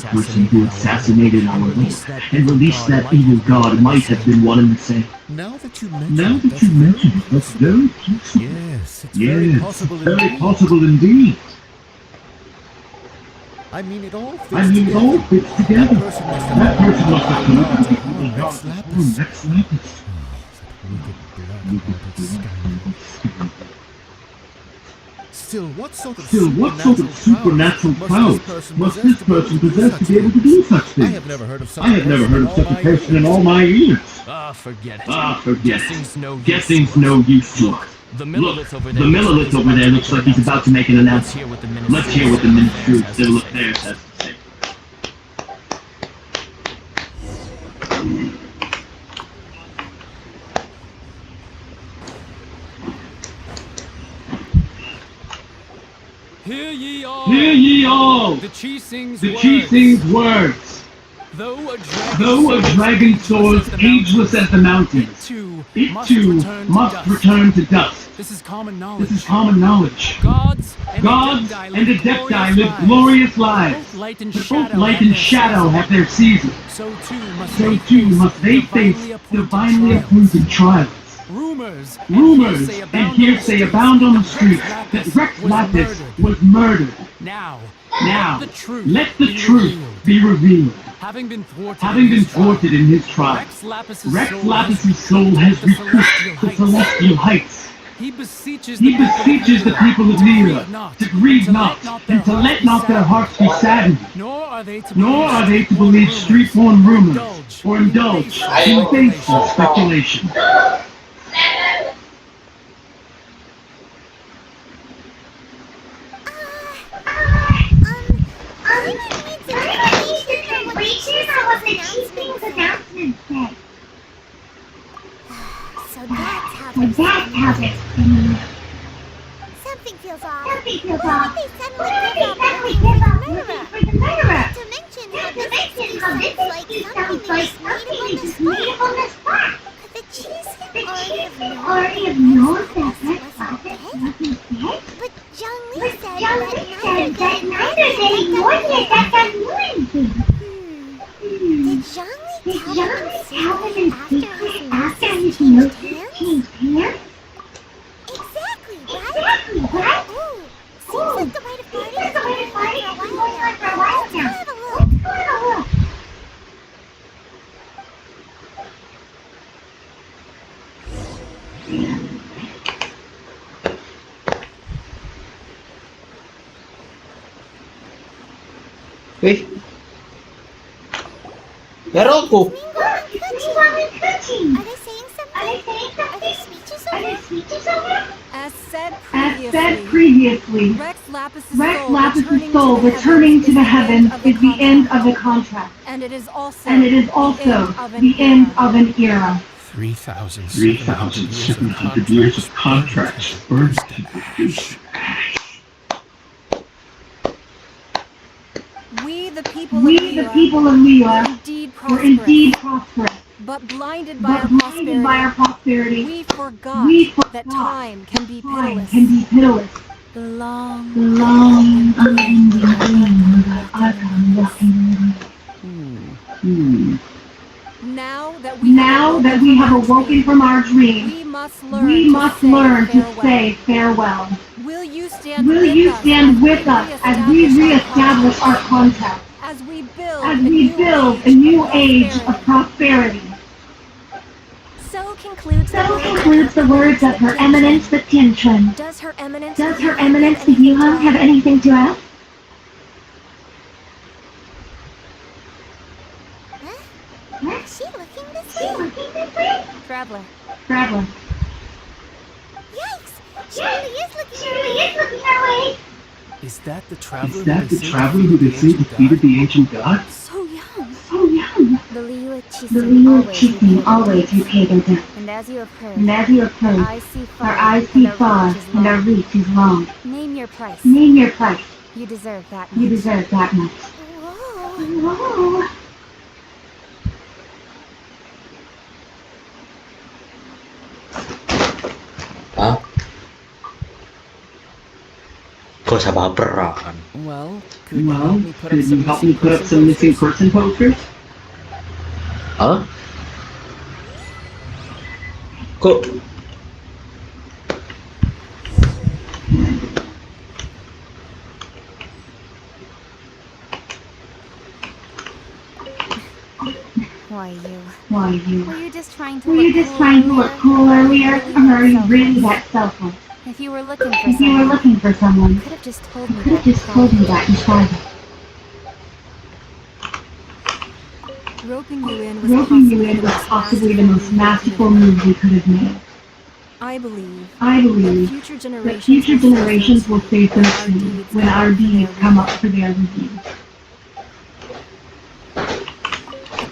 person who assassinated our Lord and released that evil god might have been one and the same? Now that you mention it, that's very possible. Yes, it's very possible indeed. I mean, it all fits together. That person must have come out to Rex Lapis. Rex Lapis. Still, what sort of supernatural powers must this person possess to be able to do such things? I have never heard of such a person in all my years. Forget it. Guessing's no use to us. The millilith over there looks like he's about to make an announcement. Let's hear what the Ministry of Civil Affairs has to say. Hear ye all! The chieftain's words. Though a dragon soars ageless as the mountains, it too must return to dust. This is common knowledge. Gods and Adepti live glorious lives. Both light and shadow have their seasons. So too must they face divinely appointed trials. Rumors and hearsay abound on the streets that Rex Lapis was murdered. Now, let the truth be revealed. Having been thwarted in his trial, Rex Lapis' soul has recouped the celestial heights. He beseeches the people of Mira to grieve not and to let not their hearts be saddened. Nor are they to believe street-born rumors or indulge in baseful speculation. So that's how they're spinning. Something feels off. They suddenly give up looking for the murderer. Not to mention how this sounds like something that is made up on the spot. Could the chief already have known that Rex Lapis wasn't dead? But Zhongli said that neither they nor the Adepti knew anything. Did Zhongli tell him in secret after his notes changed hands? Exactly, right? Ooh, seems like the rite of party has been going on for a while now. Let's go have a look. Wih. Eral ko. Are they saying something? Are there speeches over? As said As said previously, previously, Rex Lapis' Rex soul returning to the heavens is the end of the contract. And it is also the end of an era. 3,700 years of contracts burned to ash. We, the people of Leela, were indeed prosperous, but blinded by our prosperity, we forgot that time can be pitiless. The long, unending dream that I've been walking. Now that we have awoken from our dream, we must learn to say farewell. Will you stand with us as we re-establish our contact, as we build a new age of prosperity? So concludes the words of Her Eminence the Tianchun. Does Her Eminence the Yuhan have anything to add? Is she looking this way? Traveler. Yikes! She really is looking our way. Is that the traveler who they say defeated the ancient god? So young. The Liu Chieftain always repay their debt. And as you have heard, our eyes see far and our reach is long. Name your price. You deserve that much. Whoa. Hah? Kok usah baperan? Well, Could you help me put up some missing person posters? Hah? Kok? Why you? Were you just trying to look cool earlier, or are you really that selfless? If you were looking for someone, you could have just told me that in private. Roping you in was possibly the most masterful move we could have made. I believe that future generations will say something when our deeds come up for their review.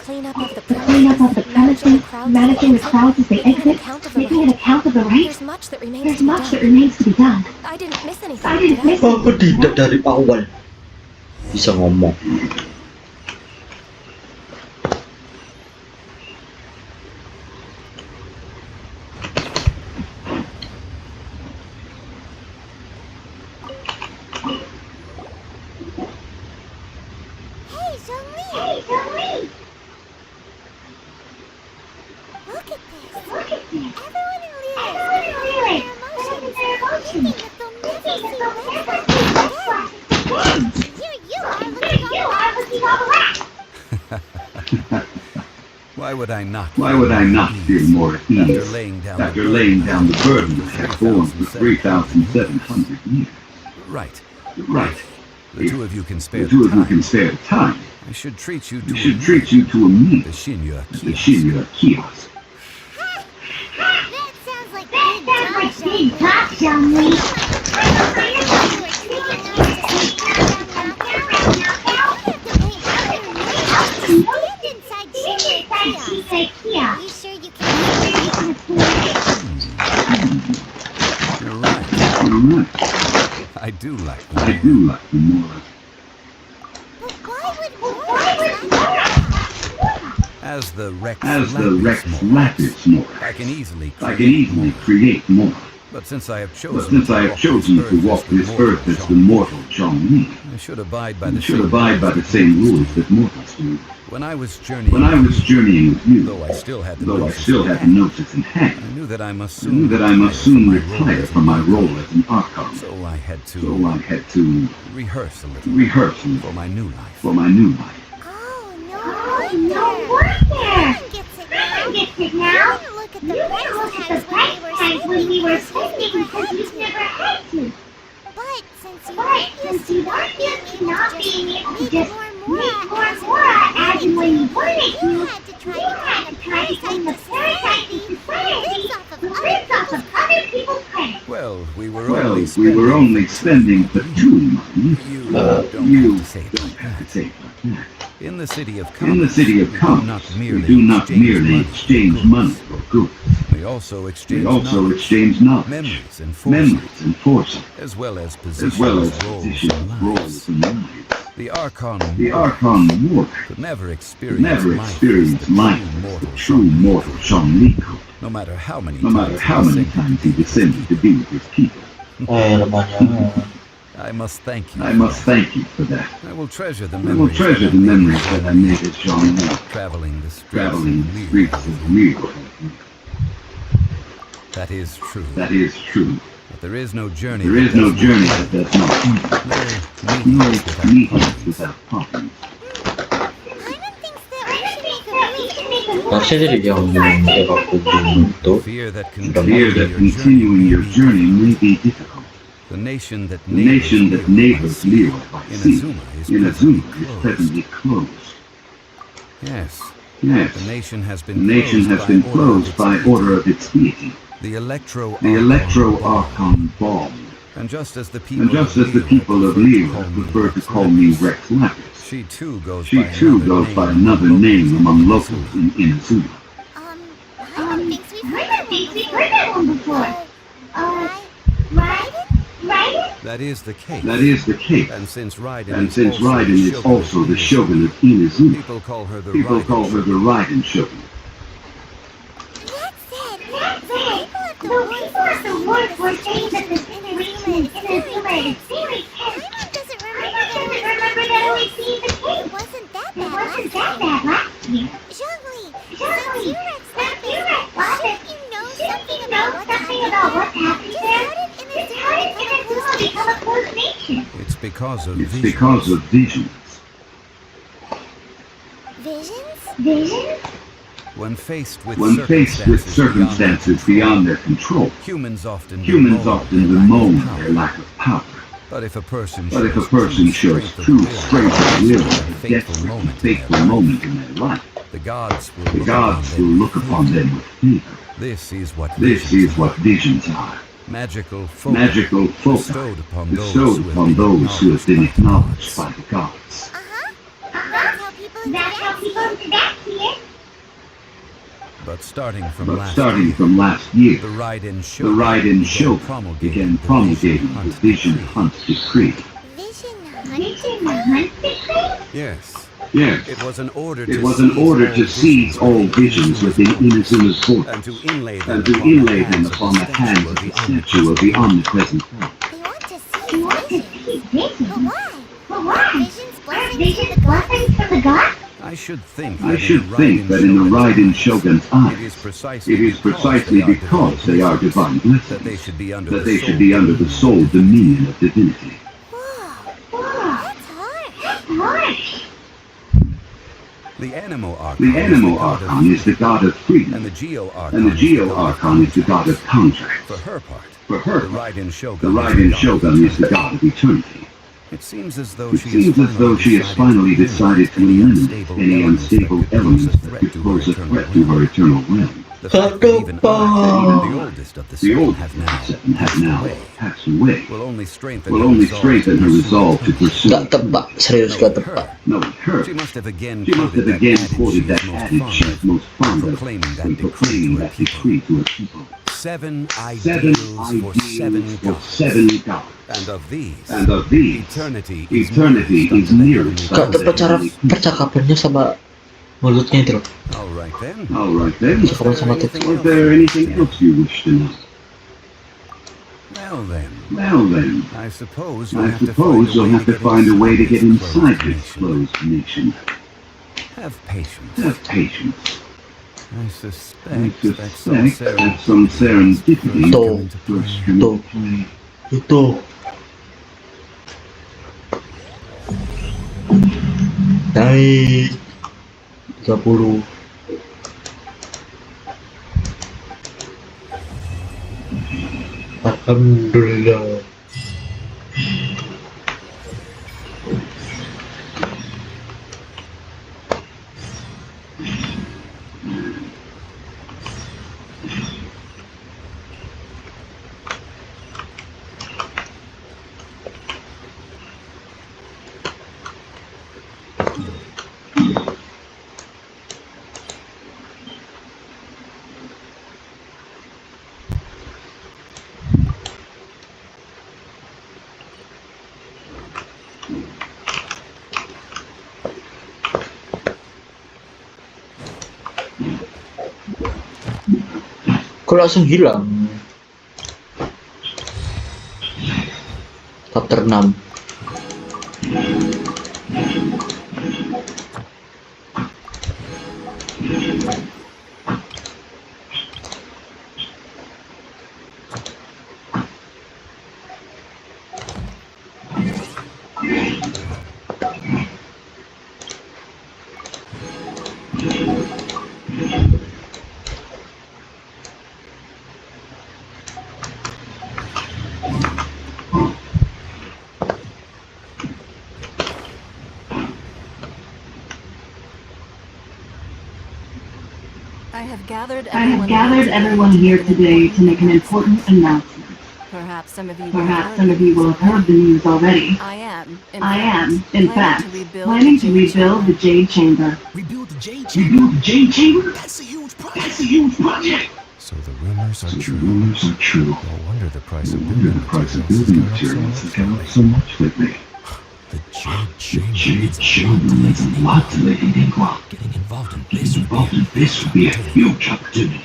Cleanup of the premises, managing the crowds as they exit, taking an account of the rights. There's much that remains to be done. I didn't miss anything. Kok tidak dari awal bisa ngomong? Hey, Zhongli! Look at this! Everyone in Liyue is expressing their emotions, thinking that they'll never see Here you are looking all black! Why would I not feel more at ease after laying down the burden that had borne for 3,700 years? Right. The two of you can spare the time. I should treat you to a meal. The Shinya kiosk. That sounds like big talk, Zhongli. Are you sure you can't? You're right. I do like the Mora. But why would As the Rex Lapis Mora, I can easily create more. But since I have chosen to walk this earth as the mortal Zhongli, I should abide by the same rules that mortals do. When I was journeying with you, though I still had the notice in hand, I knew that I must soon retire from my role as an Archon. So I had to rehearse a little for my new life. Oh, no wonder! Everyone gets it now! You didn't look at the price tags when we were spending because you never had to. But since you weren't used to not being able to just when you wanted to, you had to try to find the parasite to society who lives off of other people's credit. Well, we were only spending for 2 months. You don't have to say it like that. In the city of commerce, we do not merely exchange money for goods. We also exchange knowledge, memories and foresight, as well as positions, roles and lives. The Archon warrior could never experience life as the true mortal Shangniku, no matter how many times he descended to be with his people. I must thank you for that. I will treasure the memories that I made as Shangniku, traveling the streets of Rio. That is true. But there is no journey that does not end. No meeting without problems. Fear that continuing your journey may be difficult. The nation that neighbors Leo by sea, Inazuma, is presently closed. Yes. The nation has been closed by order of its deity, the Electro Archon Ball. And just as the people of Leo prefer to call me Rex Lapis, she too goes by another name among locals in Inazuma. I think we've heard that one before. Raiden? That is the case. And since Raiden is also the shogun of Inazuma, people call her the Raiden shogun. That said, the people at the wharf were saying that the situation in Inazuma is very tense. Paimon doesn't remember that always being the case. It wasn't that bad last year. Zhongli, since you Rex Lapis, shouldn't you know something about what's happening there? Just how did Inazuma become a closed nation? It's because of visions. Visions? When faced with circumstances beyond their control, humans often bemoan their lack of power. But if a person shows true strength of will at a fateful moment in their life, the gods will look upon them with favor. This is what visions are. Magical folk bestowed upon those who have been acknowledged by the gods. That's how people interact here. But starting from last year, the Raiden Shogun began promulgating the Vision Hunt Decree. Vision Hunt Decree? Yes. It was an order to seize all visions within Inazuma's borders and to inlay them upon the hands of the statue of the omnipresent one. They want to seize visions? But why? Are visions blessings from the gods? I should think that in the Raiden Shogun's eyes, it is precisely because they are divine blessings that they should be under the sole dominion of divinity. Whoa, that's harsh. The Animo Archon is the god of freedom, and the Geo Archon is the god of contract. For her part, the Raiden Shogun is the god of eternity. It seems as though she has finally decided to eliminate any unstable elements that could pose a threat to her eternal realm. The fact that even the oldest of the seven have now passed away will only strengthen her resolve to pursue. Knowing her, she must have again quoted that adage she is most fond of when proclaiming that decree to her people. 7 ideals for 7 gods. And of these, eternity is nearest. Kak, percakapannya sama mulutnya itu loh. All right then. Percakapan sama titik. Is there anything else you wish to know? Well then. I suppose you'll have to find a way to get inside this closed nation. Have patience. I suspect that some serendipity comes into play. Itu. Naik 30. Alhamdulillah. Kok langsung hilang? Chapter 6. I have gathered everyone here today to make an important announcement. Perhaps some of you will have heard the news already. I am, in fact, planning to rebuild the Jade Chamber. Rebuild the Jade Chamber? That's a huge project! So the rumors are true. No wonder the price of building materials has gone up so much lately. The Jade Chamber needs a lot to Lady Ningguang. Getting involved in this would be a huge opportunity.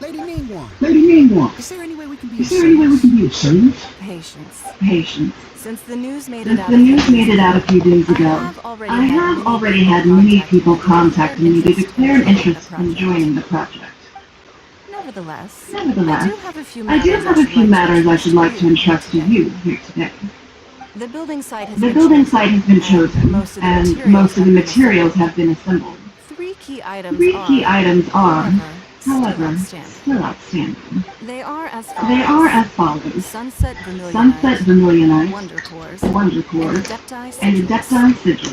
Lady Ningguang, is there any way we can be of service? Patience. Since the news made it out a few days ago, I have already had many people contact me to declare an interest in joining the project. Nevertheless, I do have a few matters I should like to entrust to you here today. The building site has been chosen, and most of the materials have been assembled. Three key items are, however, still outstanding. They are as follows. Sunset Vermilionite, Wonder Cores, and Adepti Sigils.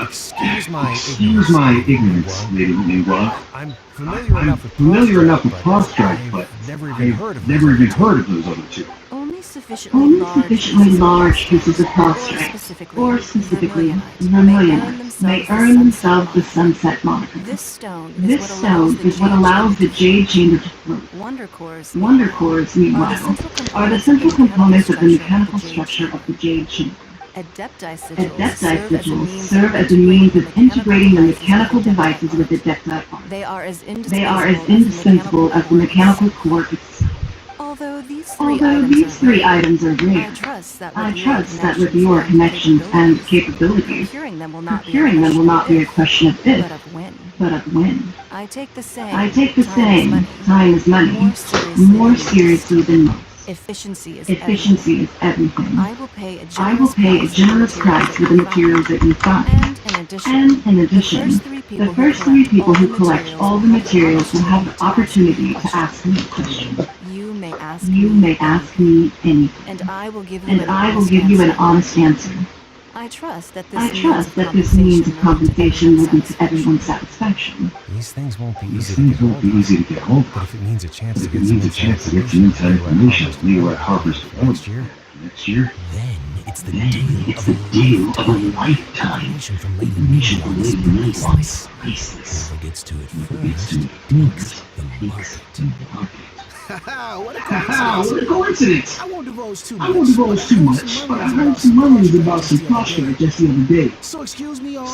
Excuse my ignorance, Lady Ningguang. I'm familiar enough with Prostrike, but never even heard of those other two. Only sufficiently large pieces of Prostrike, or specifically Vermilionite, may earn themselves the Sunset moniker. This stone is what allows the Jade Chamber to float. Wonder Cores, meanwhile, are the central components of the mechanical structure of the Jade Chamber. Adepti Sigils serve as a means of integrating the mechanical devices with Adepti art. They are as indispensable as the mechanical core itself. Although these three items are rare, I trust that with your connections and capabilities, procuring them will not be a question of if, but of when. I take the same time is money, more seriously than most. Efficiency is everything. I will pay a generous price for the materials that you find. And in addition, the first three people who collect all the materials will have the opportunity to ask me a question. You may ask me anything, and I will give you an honest answer. I trust that this means of compensation will be to everyone's satisfaction. These things won't be easy to get hold of, but if it means a chance to get some inside information from Leo at Harper's next year, then it's the deal of a lifetime. Information from Lady Ningguang is priceless. Whoever gets to it first makes the market. What a coincidence! I won't divulge too much, but I heard some rumors about some prospect just the other day. So excuse me all,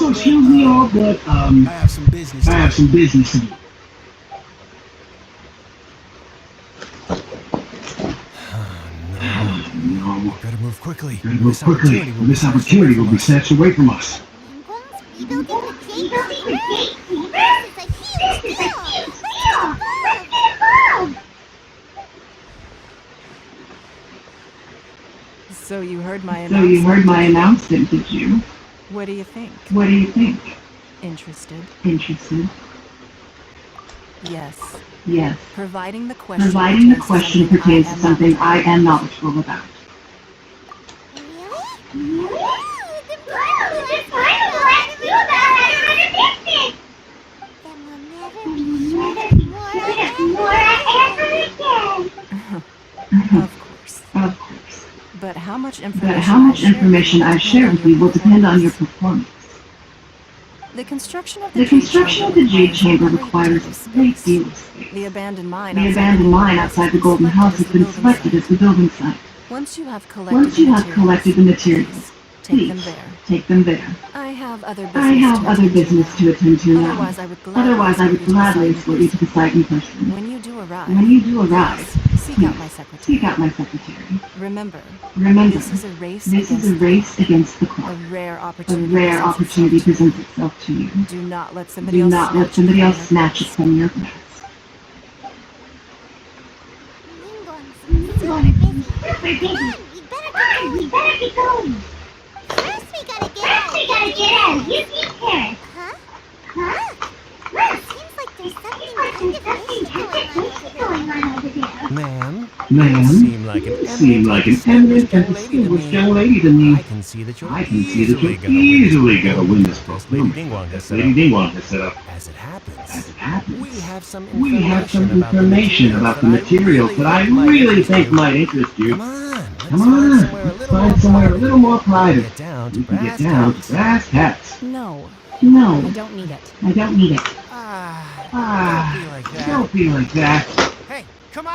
but I have some business to do. No. Better move quickly. This opportunity will be snatched away from us. So you heard my announcement, did you? What do you think? Interested? Yes. Providing the question pertains to something I am knowledgeable about. Of course. But how much information I share with you will depend on your performance. The construction of the Jade Chamber requires a great deal of space. The abandoned mine outside the Golden House has been selected as the building site. Once you have collected the materials, Please, take them there. I have other I have other business to attend to now. Otherwise, I would gladly escort you to the site in person. When you do arrive, seek out my secretary. Seek out my secretary. Remember, Remember, this is a race against the clock. A rare A opportunity, rare opportunity presents itself to you. Do not let somebody Do else not let somebody else snatch it from your grasp. Super busy. We better get going. First, we gotta get out of here. Huh? Seems like there's something going on over there. Ma'am, Ma'am, seem like you seem like an eminent and distinguished young lady to me. I can see that you're easily gonna win this Lady Dingwang has set up. As it happens, We have some information about the materials that I really think might interest you. Come on, let's find somewhere a little more private. We can get down to brass tacks. No, No, I don't need it. I don't need it. Don't be like that. Hey, come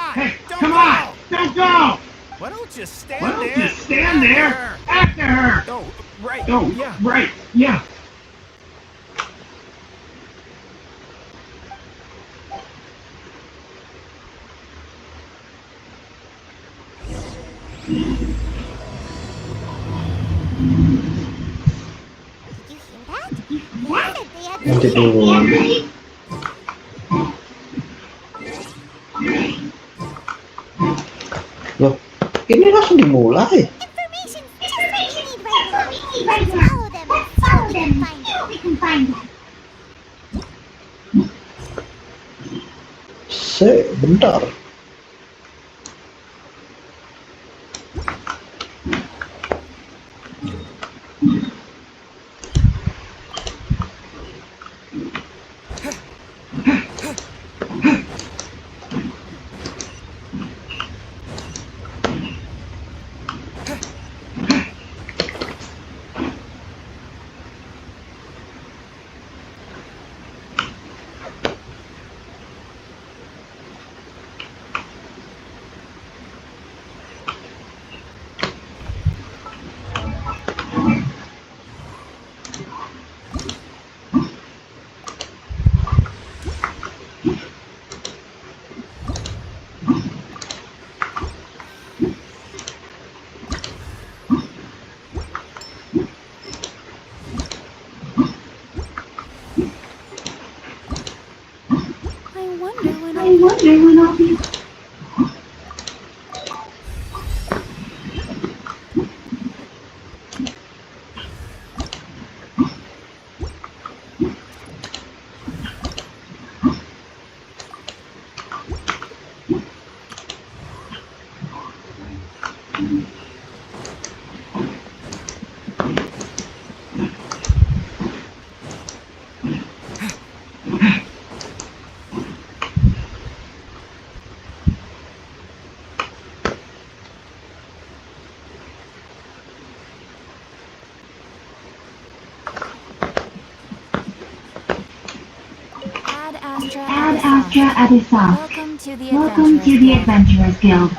on! Don't go! Why don't you stand Why don't you stand there after her? Oh, right. Oh, yeah. right, yeah. Nanti dulu. Loh, ini langsung dimulai. Follow them. We can find them. Bentar. I wonder when I'll be... Ad Astra Edisi. Welcome to the Adventurers Guild.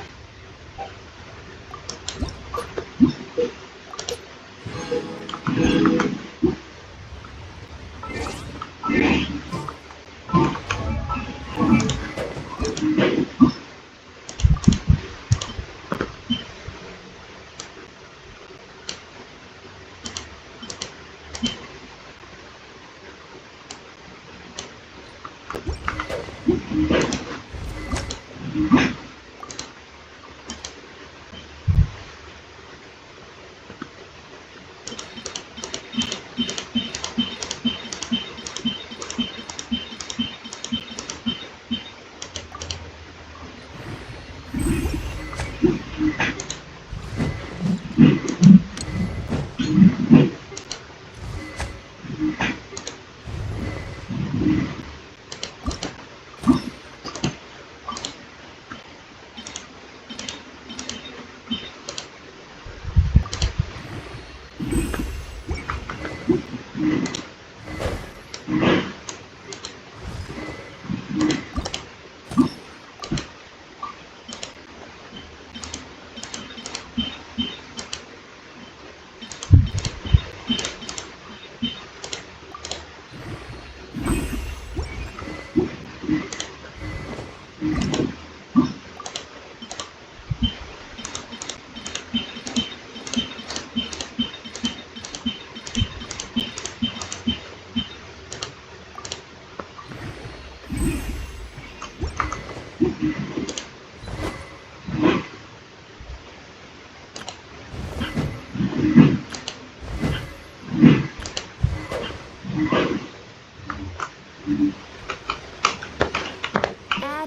Add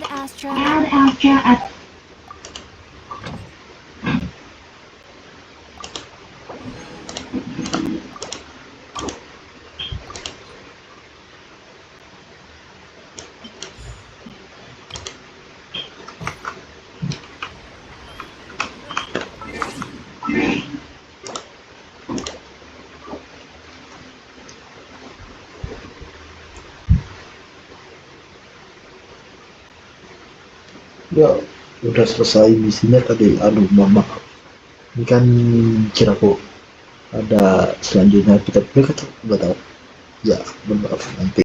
Astra. Add Astra at Ya, udah selesai misinya tadi. Aduh, mama. Ini kan kiraku ada selanjutnya kita tuh nggak tahu. Ya, bermaaf nanti.